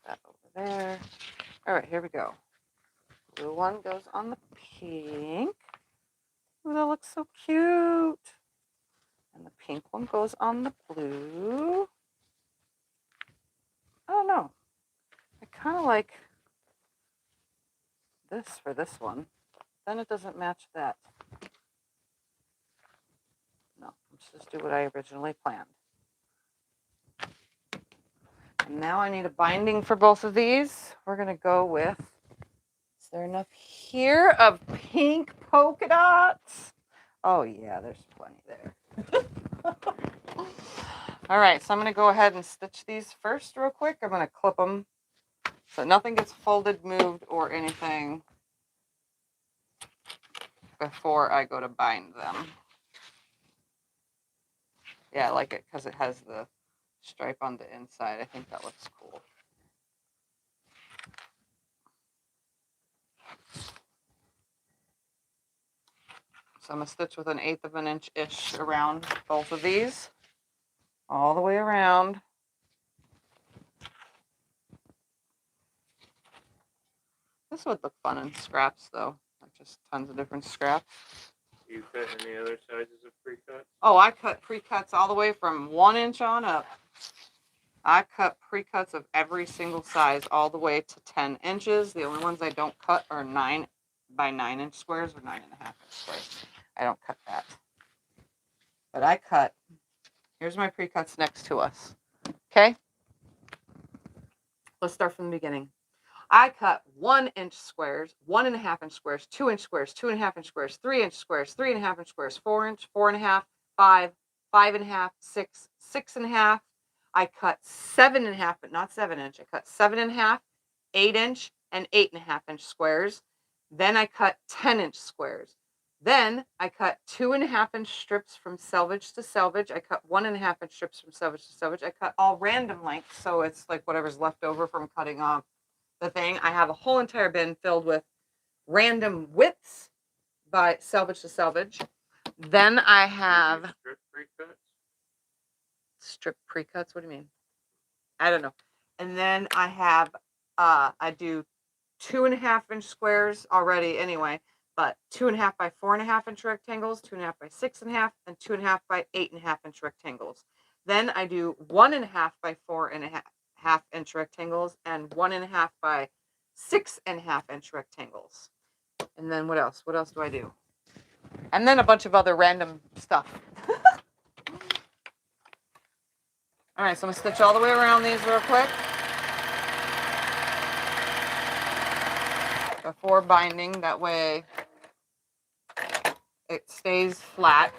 That over there. All right, here we go. Blue one goes on the pink. Ooh, that looks so cute. And the pink one goes on the blue. I don't know. I kind of like this for this one. Then it doesn't match that. No, let's just do what I originally planned. And now I need a binding for both of these. We're going to go with, is there enough here of pink polka dots? Oh yeah, there's plenty there. All right, so I'm going to go ahead and stitch these first real quick. I'm going to clip them so nothing gets folded, moved, or anything before I go to bind them. Yeah, I like it because it has the stripe on the inside. I think that looks cool. So I'm going to stitch with 1/8 of an inch-ish around both of these, all the way around. This would look fun in scraps, though. Like just tons of different scraps. You cut any other sizes of pre-cuts? Oh, I cut pre-cuts all the way from 1 inch on up. I cut pre-cuts of every single size all the way to 10 inches. The only ones I don't cut are 9 by 9 inch squares or 9.5 inch squares. I don't cut that. But I cut, here's my pre-cuts next to us. Okay? Let's start from the beginning. I cut 1 inch squares, 1.5 inch squares, 2 inch squares, 2.5 inch squares, 3 inch squares, 3.5 inch squares, 4 inch, 4.5, 5, 5.5, 6, 6.5. I cut 7.5, but not 7 inch. I cut 7.5, 8 inch, and 8.5 inch squares. Then I cut 10 inch squares. Then I cut 2.5 inch strips from selvage to selvage. I cut 1.5 inch strips from selvage to selvage. I cut all random lengths, so it's like whatever's left over from cutting off the thing. I have a whole entire bin filled with random widths by selvage to selvage. Then I have strip pre-cuts. Strip pre-cuts. What do you mean? I don't know. And then I have I do 2.5 inch squares already anyway, but 2.5 by 4.5 inch rectangles, 2.5 by 6.5, and 2.5 by 8.5 inch rectangles. Then I do 1.5 by 4.5 inch rectangles and 1.5 by 6.5 inch rectangles. And then what else? What else do I do? And then a bunch of other random stuff. All right, so I'm gonna stitch all the way around these real quick before binding. That way it stays flat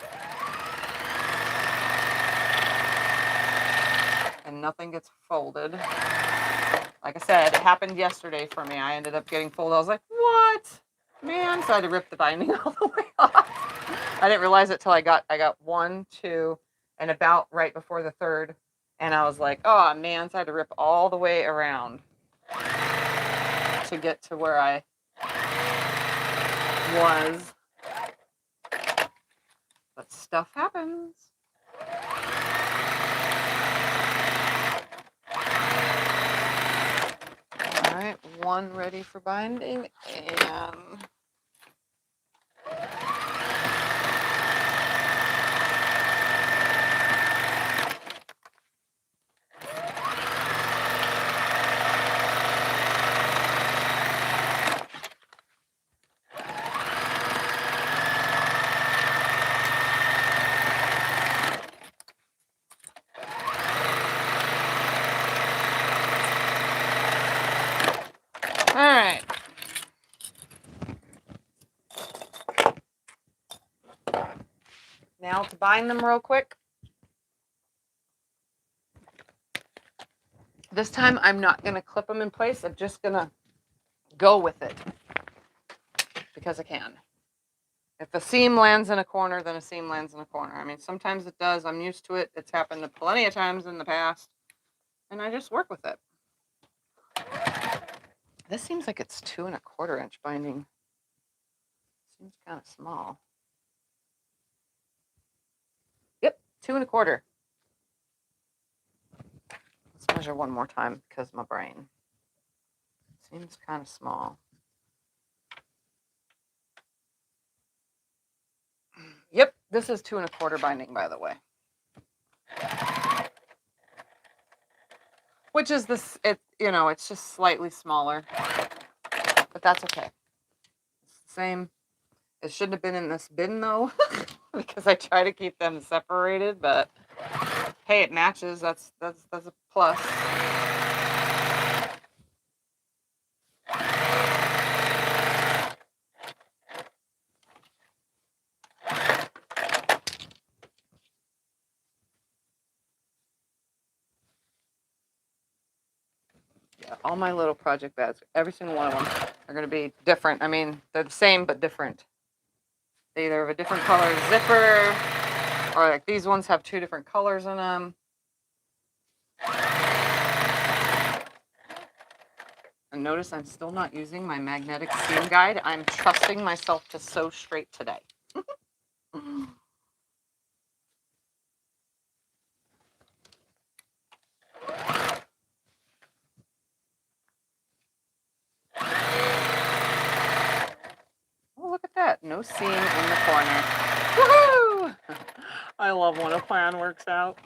and nothing gets folded. Like I said, it happened yesterday for me. I ended up getting folded. I was like, what? Man, so I had to rip the binding all the way off. I didn't realize it till I got 1, 2, and about right before the third. And I was like, oh man, so I had to rip all the way around to get to where I was. But stuff happens. All right, one ready for binding, and all right. Now to bind them real quick. This time I'm not going to clip them in place. I'm just going to go with it because I can. If a seam lands in a corner, then a seam lands in a corner. I mean, sometimes it does. I'm used to it. It's happened plenty of times in the past. And I just work with it. This seems like it's 2 1/4 inch binding. Seems kind of small. Yep, 2 1/4. Let's measure one more time because my brain. Seems kind of small. Yep, this is 2 1/4 binding, by the way. Which is this, it's just slightly smaller, but that's okay. It's the same. It shouldn't have been in this bin though, because I try to keep them separated, but hey, it matches. That's a plus. All my little project bags, every single one of them are going to be different. I mean, they're the same, but different. They either have a different color zipper, or like these ones have 2 different colors in them. And notice I'm still not using my magnetic seam guide. I'm trusting myself to sew straight today. Oh, look at that. No seam in the corner. Woohoo! I love when a plan works out.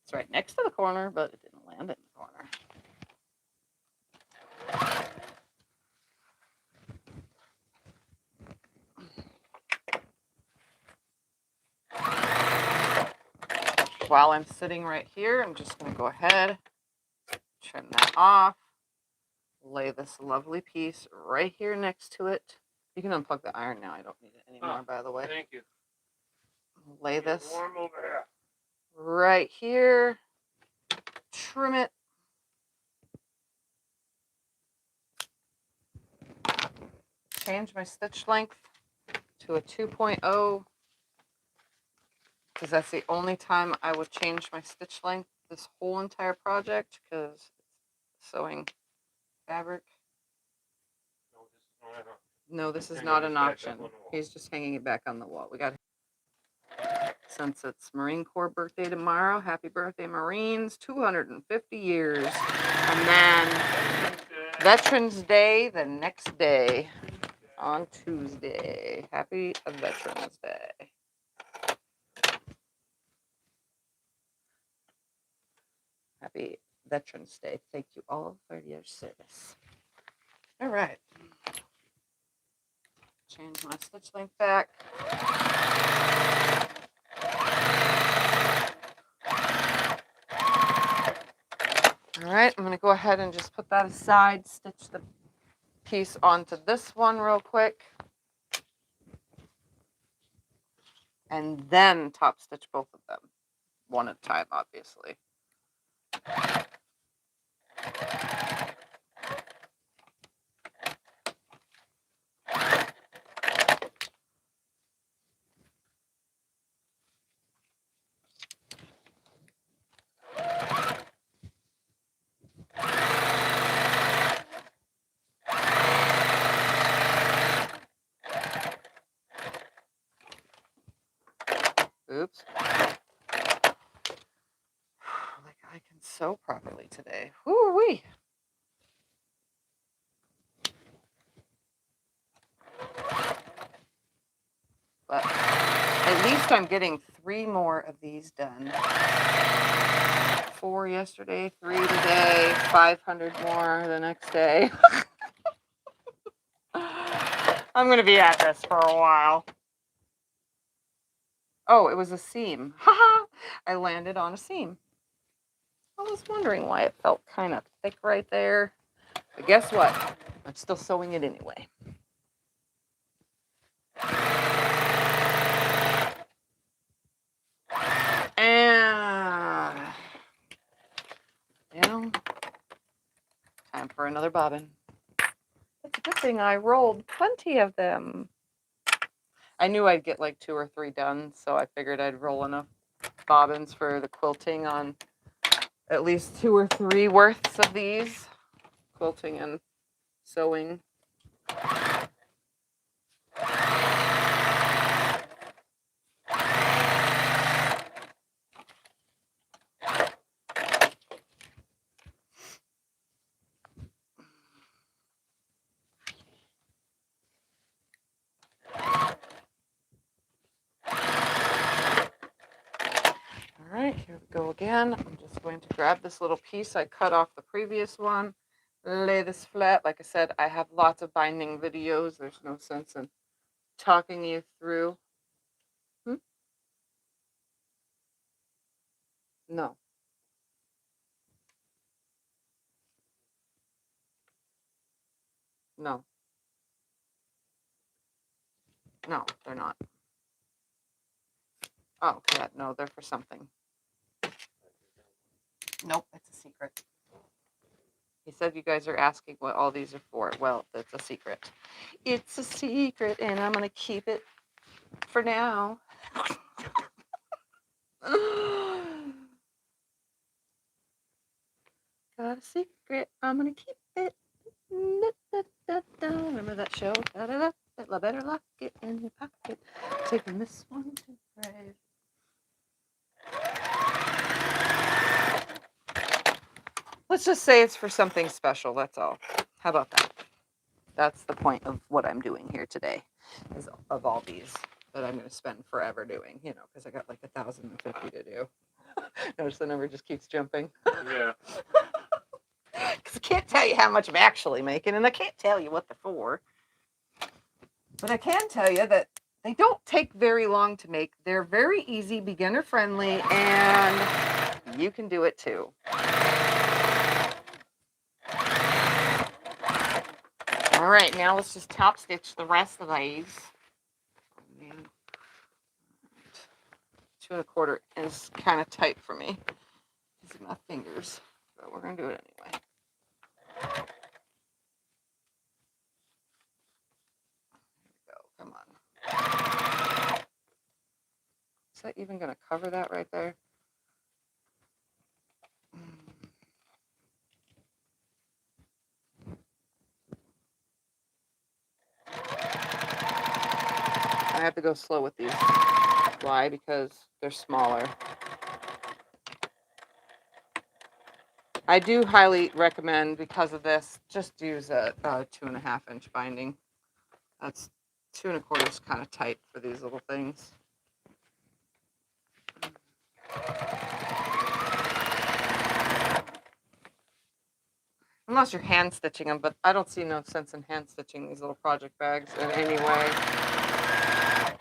It's right next to the corner, but it didn't land in the corner. While I'm sitting right here, I'm just going to go ahead, trim that off, lay this lovely piece right here next to it. You can unplug the iron now. I don't need it anymore, by the way. Thank you. Lay this warm over here. right here, trim it. Change my stitch length to a 2.0 because that's the only time I would change my stitch length this whole entire project because it's sewing fabric. No, this is not an option. He's just hanging it back on the wall. We got, since it's Marine Corps birthday tomorrow, happy birthday, Marines, 250 years. And then Veterans Day the next day on Tuesday. Happy Veterans Day. Happy Veterans Day. Thank you all for your service. All right. Change my stitch length back. All right, I'm going to go ahead and just put that aside, stitch the piece onto this one real quick. And then top stitch both of them. One at a time, obviously. Oops. Like I can sew properly today. Whoo-wee. But at least I'm getting 3 more of these done. 4 yesterday, 3 today, 500 more the next day. I'm going to be at this for a while. Oh, it was a seam. Haha! I landed on a seam. I was wondering why it felt kind of thick right there. But guess what? I'm still sewing it anyway. Time for another bobbin. It's a good thing I rolled plenty of them. I knew I'd get like 2 or 3 done, so I figured I'd roll enough bobbins for the quilting on at least 2 or 3 worths of these. Quilting and sewing. All right, here we go again. I'm just going to grab this little piece I cut off the previous one, lay this flat. Like I said, I have lots of binding videos. There's no sense in talking you through. No. No. No, they're not. Oh, yeah, no, they're for something. Nope, it's a secret. He said you guys are asking what all these are for. Well, it's a secret. It's a secret, and I'm going to keep it for now. Got a secret. I'm going to keep it. Da, da, da, da. Remember that show? Da, da, da. Better lock it in your pocket. Taking this one to grave. Let's just say it's for something special. That's all. How about that? That's the point of what I'm doing here today, is of all these that I'm going to spend forever doing, you know, because I got like 1,050 to do. Notice the number just keeps jumping. Yeah. Because I can't tell you how much I'm actually making, and I can't tell you what they're for. But I can tell you that they don't take very long to make. They're very easy, beginner friendly, and you can do it too. All right, now let's just top stitch the rest of these. 2 1/4 is kind of tight for me. These are my fingers, but we're gonna do it anyway. Here we go. Come on. Is that even gonna cover that right there? I have to go slow with these. Why? Because they're smaller. I do highly recommend, because of this, just use a 2 1/2 inch binding. That's 2 1/4 is kind of tight for these little things. Unless you're hand stitching them, but I don't see no sense in hand stitching these little project bags in any way.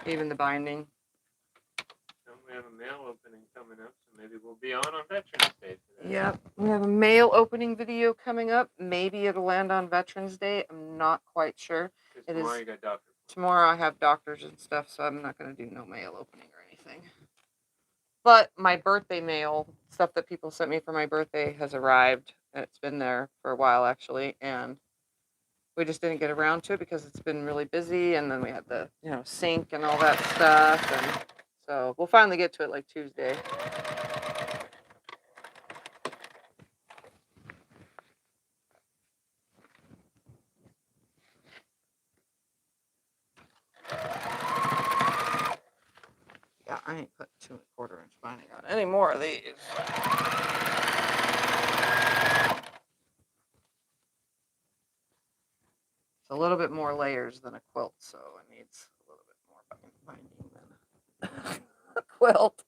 Even the binding. We have a mail opening coming up, so maybe we'll be on Veterans Day today. Yep, we have a mail opening video coming up. Maybe it'll land on Veterans Day. I'm not quite sure. Tomorrow you got doctor. Tomorrow I have doctors and stuff, so I'm not going to do no mail opening or anything. But my birthday mail, stuff that people sent me for my birthday, has arrived. And it's been there for a while, actually, and we just didn't get around to it because it's been really busy, and then we had the, sink and all that stuff, and so we'll finally get to it like Tuesday. Yeah, I ain't putting 2 1/4 inch binding on any more of these. It's a little bit more layers than a quilt, so it needs a little bit more binding than a quilt.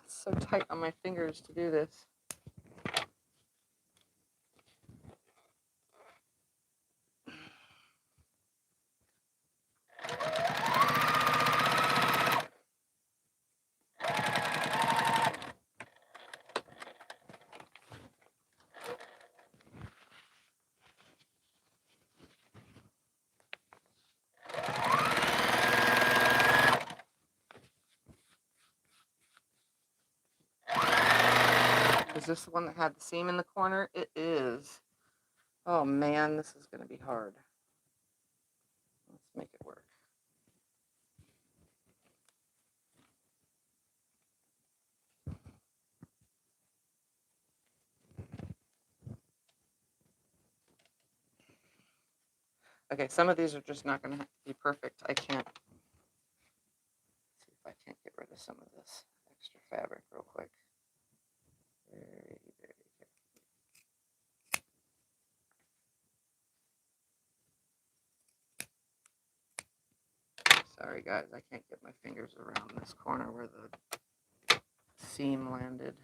It's so tight on my fingers to do this. Is this the one that had the seam in the corner? It is. Oh man, this is going to be hard. Let's make it work. Okay, some of these are just not going to be perfect. I can't. See if I can't get rid of some of this extra fabric real quick. Very, very careful. Sorry guys, I can't get my fingers around this corner where the seam landed.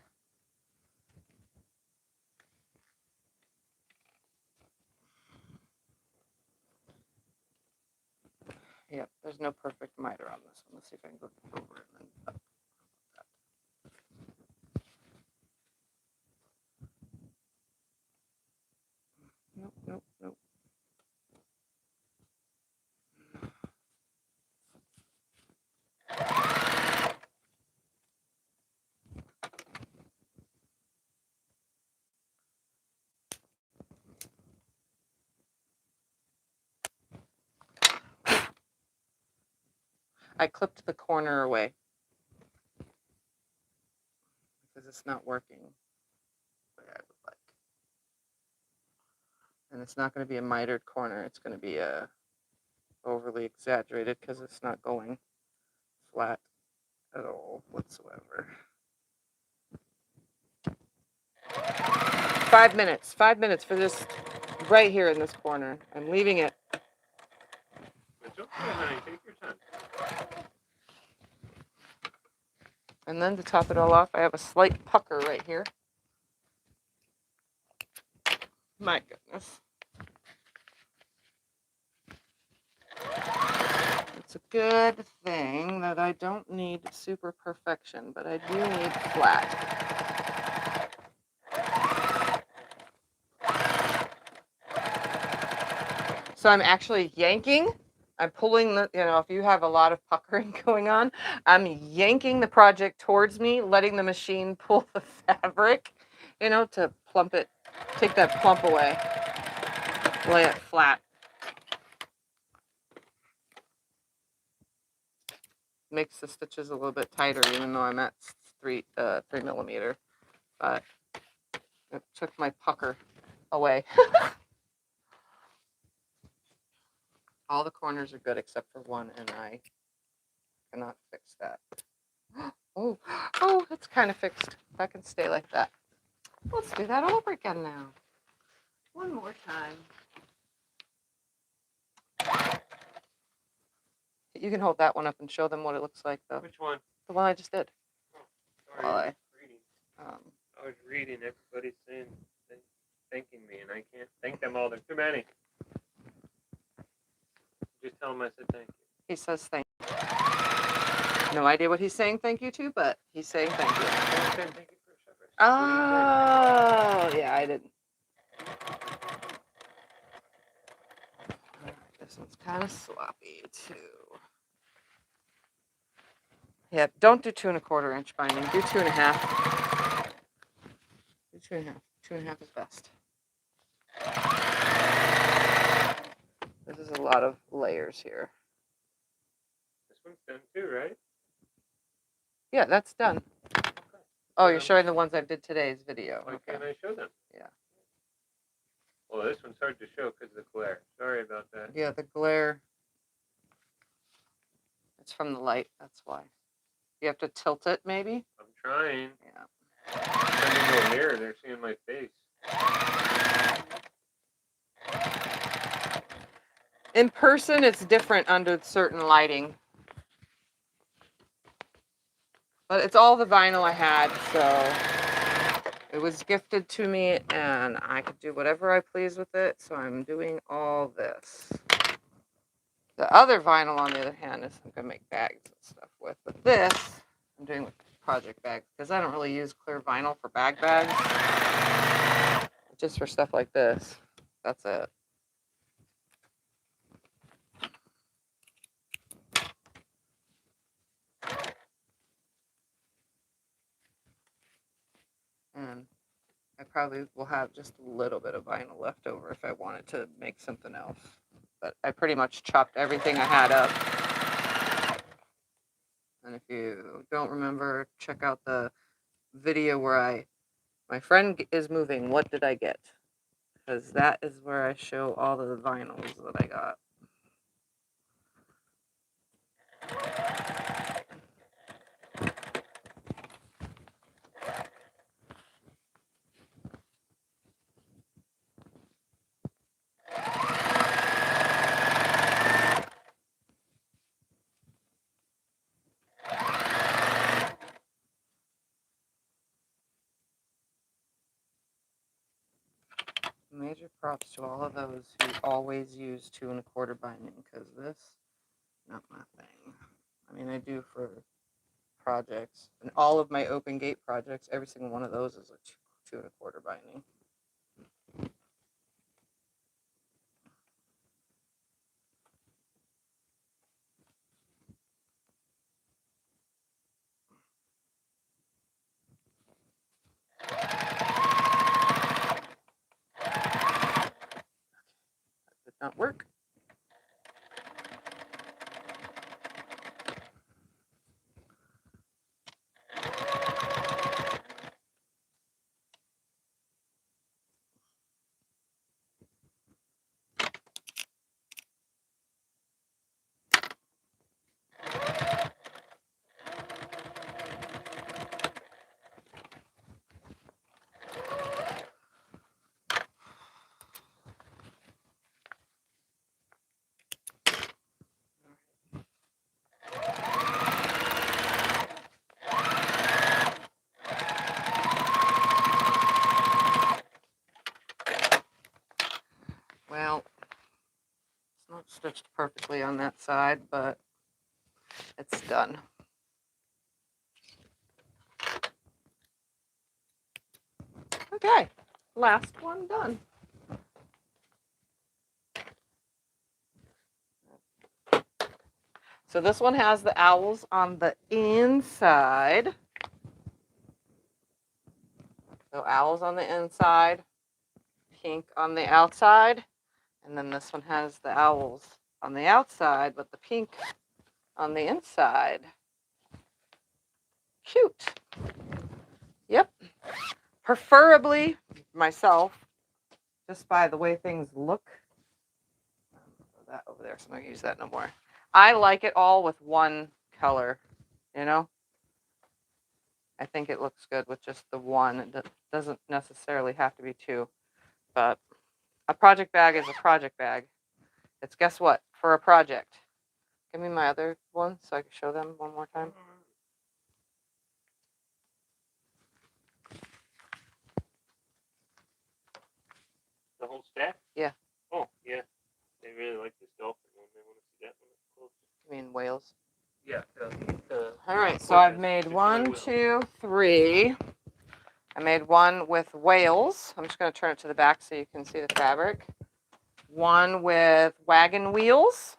Yep, there's no perfect miter on this one. Let's see if I can go over it and then up. Nope, nope, nope. I clipped the corner away because it's not working the way I would like. And it's not going to be a mitered corner. It's going to be a overly exaggerated because it's not going flat at all whatsoever. 5 minutes. 5 minutes for this right here in this corner. I'm leaving it. It's okay, honey. Take your time. And then to top it all off, I have a slight pucker right here. My goodness. It's a good thing that I don't need super perfection, but I do need flat. So I'm actually yanking. I'm pulling the, if you have a lot of puckering going on, I'm yanking the project towards me, letting the machine pull the fabric, to plump it, take that plump away, lay it flat. Makes the stitches a little bit tighter, even though I'm at 3 millimeter, but it took my pucker away. All the corners are good except for one, and I cannot fix that. Oh, it's kind of fixed. That can stay like that. Let's do that all over again now. One more time. You can hold that one up and show them what it looks like, though. Which one? The one I just did. Oh, sorry, I was reading. Um, I was reading. Everybody's saying, thanking me, and I can't thank them all. There's too many. Just tell them I said thank you. he says thank you. No idea what he's saying thank you to, but he's saying thank you. Thank you for service. Oh, yeah, I didn't. This one's kind of sloppy, too. Yeah, don't do 2 1/4 inch binding. Do 2 1/2. Do 2 1/2. 2 1/2 is best. This is a lot of layers here. This one's done too, right? Yeah, that's done. Okay. Oh, you're showing the ones I did today's video. Why Okay. can't I show them? Yeah. Well, this one's hard to show because of the glare. Sorry about that. Yeah, the glare. It's from the light. That's why. You have to tilt it, maybe? I'm trying. Yeah. Send them to a mirror. They're seeing my face. In person, it's different under certain lighting. But it's all the vinyl I had, so it was gifted to me, and I could do whatever I please with it, so I'm doing all this. The other vinyl, on the other hand, is I'm going to make bags and stuff with. But this, I'm doing with project bags, because I don't really use clear vinyl for bags. Just for stuff like this. That's it. And probably will have just a little bit of vinyl left over if I wanted to make something else. But I pretty much chopped everything I had up. And if you don't remember, check out the video where my friend is moving. What did I get? Because that is where I show all of the vinyls that I got. Major props to all of those who always use 2 1/4 binding, because this, not my thing. I mean, I do for projects, and all of my open gate projects, every single one of those is a 2 1/4 binding. That did not work. Well, it's not stitched perfectly on that side, but it's done. Okay, last one done. So this one has the owls on the inside. So owls on the inside, pink on the outside. And then this one has the owls on the outside, but the pink on the inside. Cute. Yep. Preferably myself, just by the way things look. Throw that over there, so I'm not gonna use that no more. I like it all with one color, you know? I think it looks good with just the one. It doesn't necessarily have to be two, but a project bag is a project bag. It's, guess what, for a project. Give me my other one so I can show them one more time. The whole stack? Yeah. Oh, yeah. They really like this dolphin one. They want to see that one up close. You mean whales? Yeah. All right, so I've made 1, 2, 3. I made one with whales. I'm just going to turn it to the back so you can see the fabric. One with wagon wheels.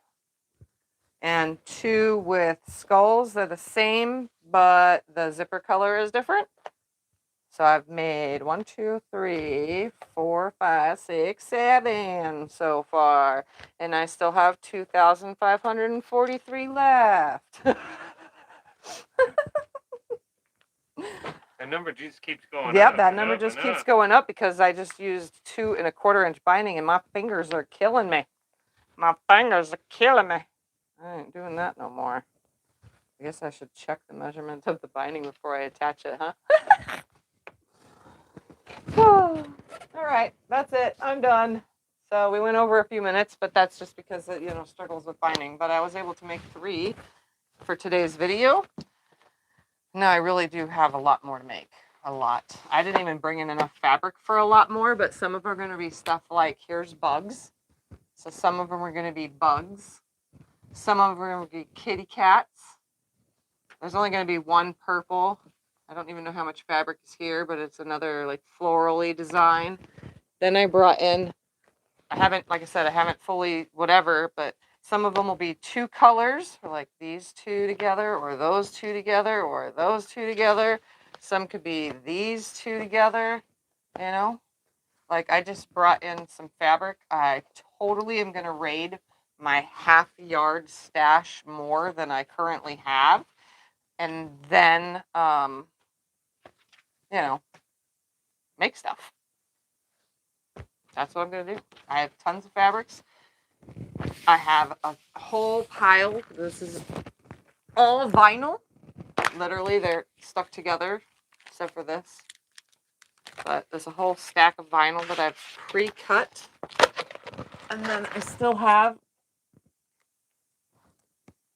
And 2 with skulls. They're the same, but the zipper color is different. So I've made 1, 2, 3, 4, 5, 6, 7 so far. And I still have 2,543 left. That number just keeps going up. Yep, that number just keeps going up because I just used 2 1/4 inch binding and my fingers are killing me. My fingers are killing me. I ain't doing that no more. I guess I should check the measurement of the binding before I attach it, huh? All right, that's it. I'm done. So we went over a few minutes, but that's just because of, struggles with binding. But I was able to make 3 for today's video. Now I really do have a lot more to make. A lot. I didn't even bring in enough fabric for a lot more, but some of them are going to be stuff like, here's bugs. So some of them are going to be bugs. Some of them are going to be kitty cats. There's only going to be one purple. I don't even know how much fabric is here, but it's another like florally design. Then I brought in, like I said, I haven't fully whatever, but some of them will be 2 colors, like these 2 together, or those 2 together, or those 2 together. Some could be these 2 together. you know? Like, I just brought in some fabric. I totally am going to raid my half-yard stash more than I currently have. And then, you know, make stuff. That's what I'm going to do. I have tons of fabrics. I have a whole pile. This is all vinyl. Literally, they're stuck together, except for this. But there's a whole stack of vinyl that I've pre-cut. And then I still have,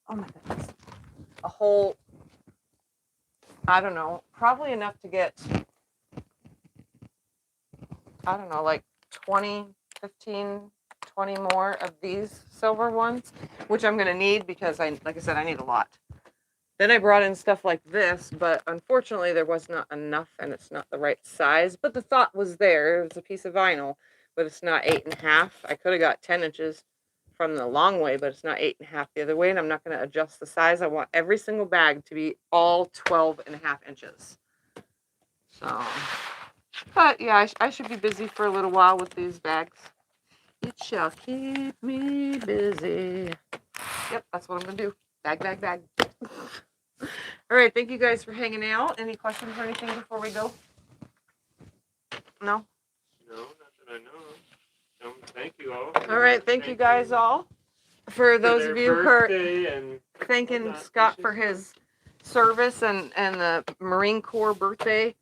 oh my goodness, a whole, I don't know, probably enough to get, I don't know, like 20, 15, 20 more of these silver ones, which I'm going to need because, like I said, I need a lot. Then I brought in stuff like this, but unfortunately there was not enough and it's not the right size. But the thought was there. It was a piece of vinyl, but it's not 8.5. I could have got 10 inches from the long way, but it's not 8.5 the other way. And I'm not going to adjust the size. I want every single bag to be all 12.5 inches. So, but yeah, I should be busy for a little while with these bags. It shall keep me busy. Yep, that's what I'm going to do. Bag, bag, bag. All right, thank you guys for hanging out. Any questions or anything before we go? No? No, not that I know of. Thank you all. All right, thank you guys all. For those of you who are thanking Scott for his service and the Marine Corps birthday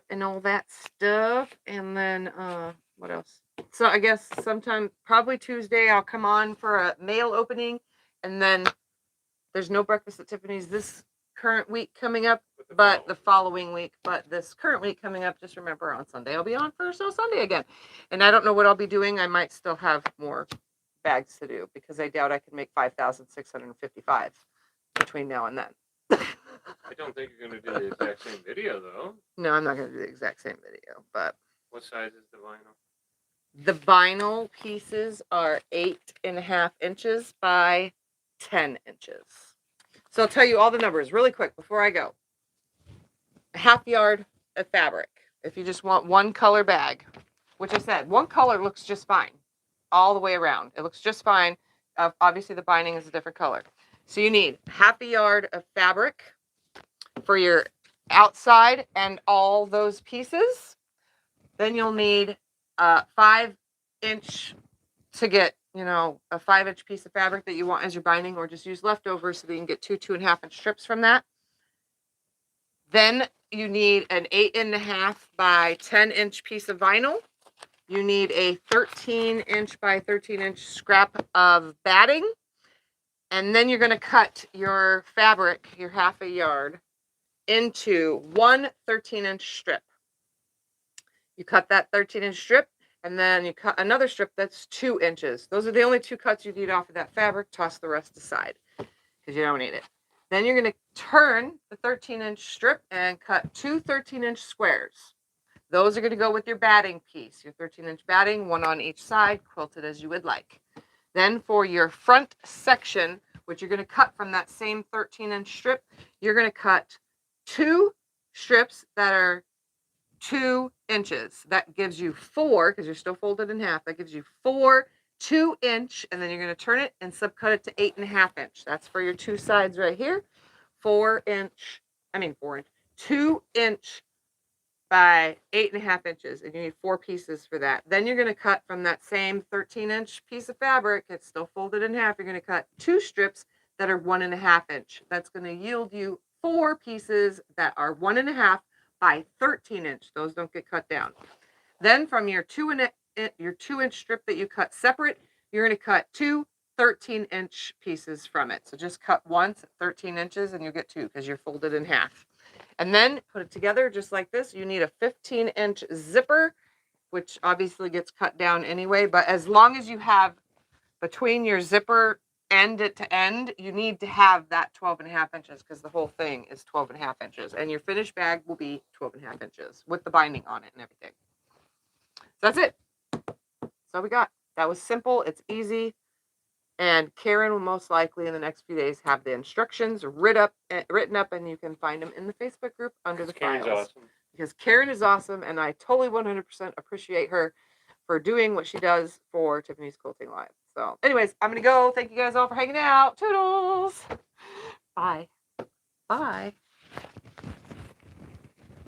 and all that stuff. And then, what else? So I guess sometime, probably Tuesday, I'll come on for a mail opening. And then there's no breakfast at Tiffany's this current week coming up, but the following week. But this current week coming up, just remember on Sunday I'll be on for So Sunday again. And I don't know what I'll be doing. I might still have more bags to do because I doubt I can make 5,655 between now and then. I don't think you're going to do the exact same video, though. No, I'm not going to do the exact same video, but. What size is the vinyl? The vinyl pieces are 8.5 inches by 10 inches. So I'll tell you all the numbers really quick before I go. A half yard of fabric. If you just want one color bag, which I said, one color looks just fine all the way around. It looks just fine. Obviously the binding is a different color. So you need half a yard of fabric for your outside and all those pieces. Then you'll need 5-inch to get, you know, a 5-inch piece of fabric that you want as your binding, or just use leftovers so that you can get 2.5-inch strips from that. Then you need an 8.5 by 10-inch piece of vinyl. You need a 13-inch by 13-inch scrap of batting. And then you're going to cut your fabric, your half a yard, into one 13-inch strip. You cut that 13-inch strip, and then you cut another strip that's 2 inches. Those are the only two cuts you need off of that fabric. Toss the rest aside because you don't need it. Then you're going to turn the 13-inch strip and cut two 13-inch squares. Those are going to go with your batting piece, your 13-inch batting, one on each side, quilted as you would like. Then for your front section, which you're going to cut from that same 13-inch strip, you're going to cut two strips that are 2 inches. That gives you 4, because you're still folded in half. That gives you 4 2-inch, and then you're going to turn it and subcut it to 8.5 inch. That's for your two sides right here. 4-inch, 2-inch by 8.5 inches, and you need 4 pieces for that. Then you're going to cut from that same 13-inch piece of fabric. It's still folded in half. You're going to cut 2 strips that are 1.5 inch. That's going to yield you 4 pieces that are 1.5 by 13-inch. Those don't get cut down. Then from your 2-inch strip that you cut separate, you're going to cut 2 13-inch pieces from it. So just cut once at 13 inches and you'll get 2 because you're folded in half. And then put it together just like this. You need a 15-inch zipper, which obviously gets cut down anyway. But as long as you have between your zipper end to end, you need to have that 12.5 inches because the whole thing is 12.5 inches. And your finished bag will be 12.5 inches with the binding on it and everything. So that's it. So we got. That was simple. It's easy. And Karen will most likely in the next few days have the instructions written up, and you can find them in the Facebook group under the Karen's files. awesome. because Karen is awesome, and I totally 100% appreciate her for doing what she does for Tiffany's Quilting Life. So, anyways, I'm going to go. Thank you guys all for hanging out. Toodles. Bye. Bye.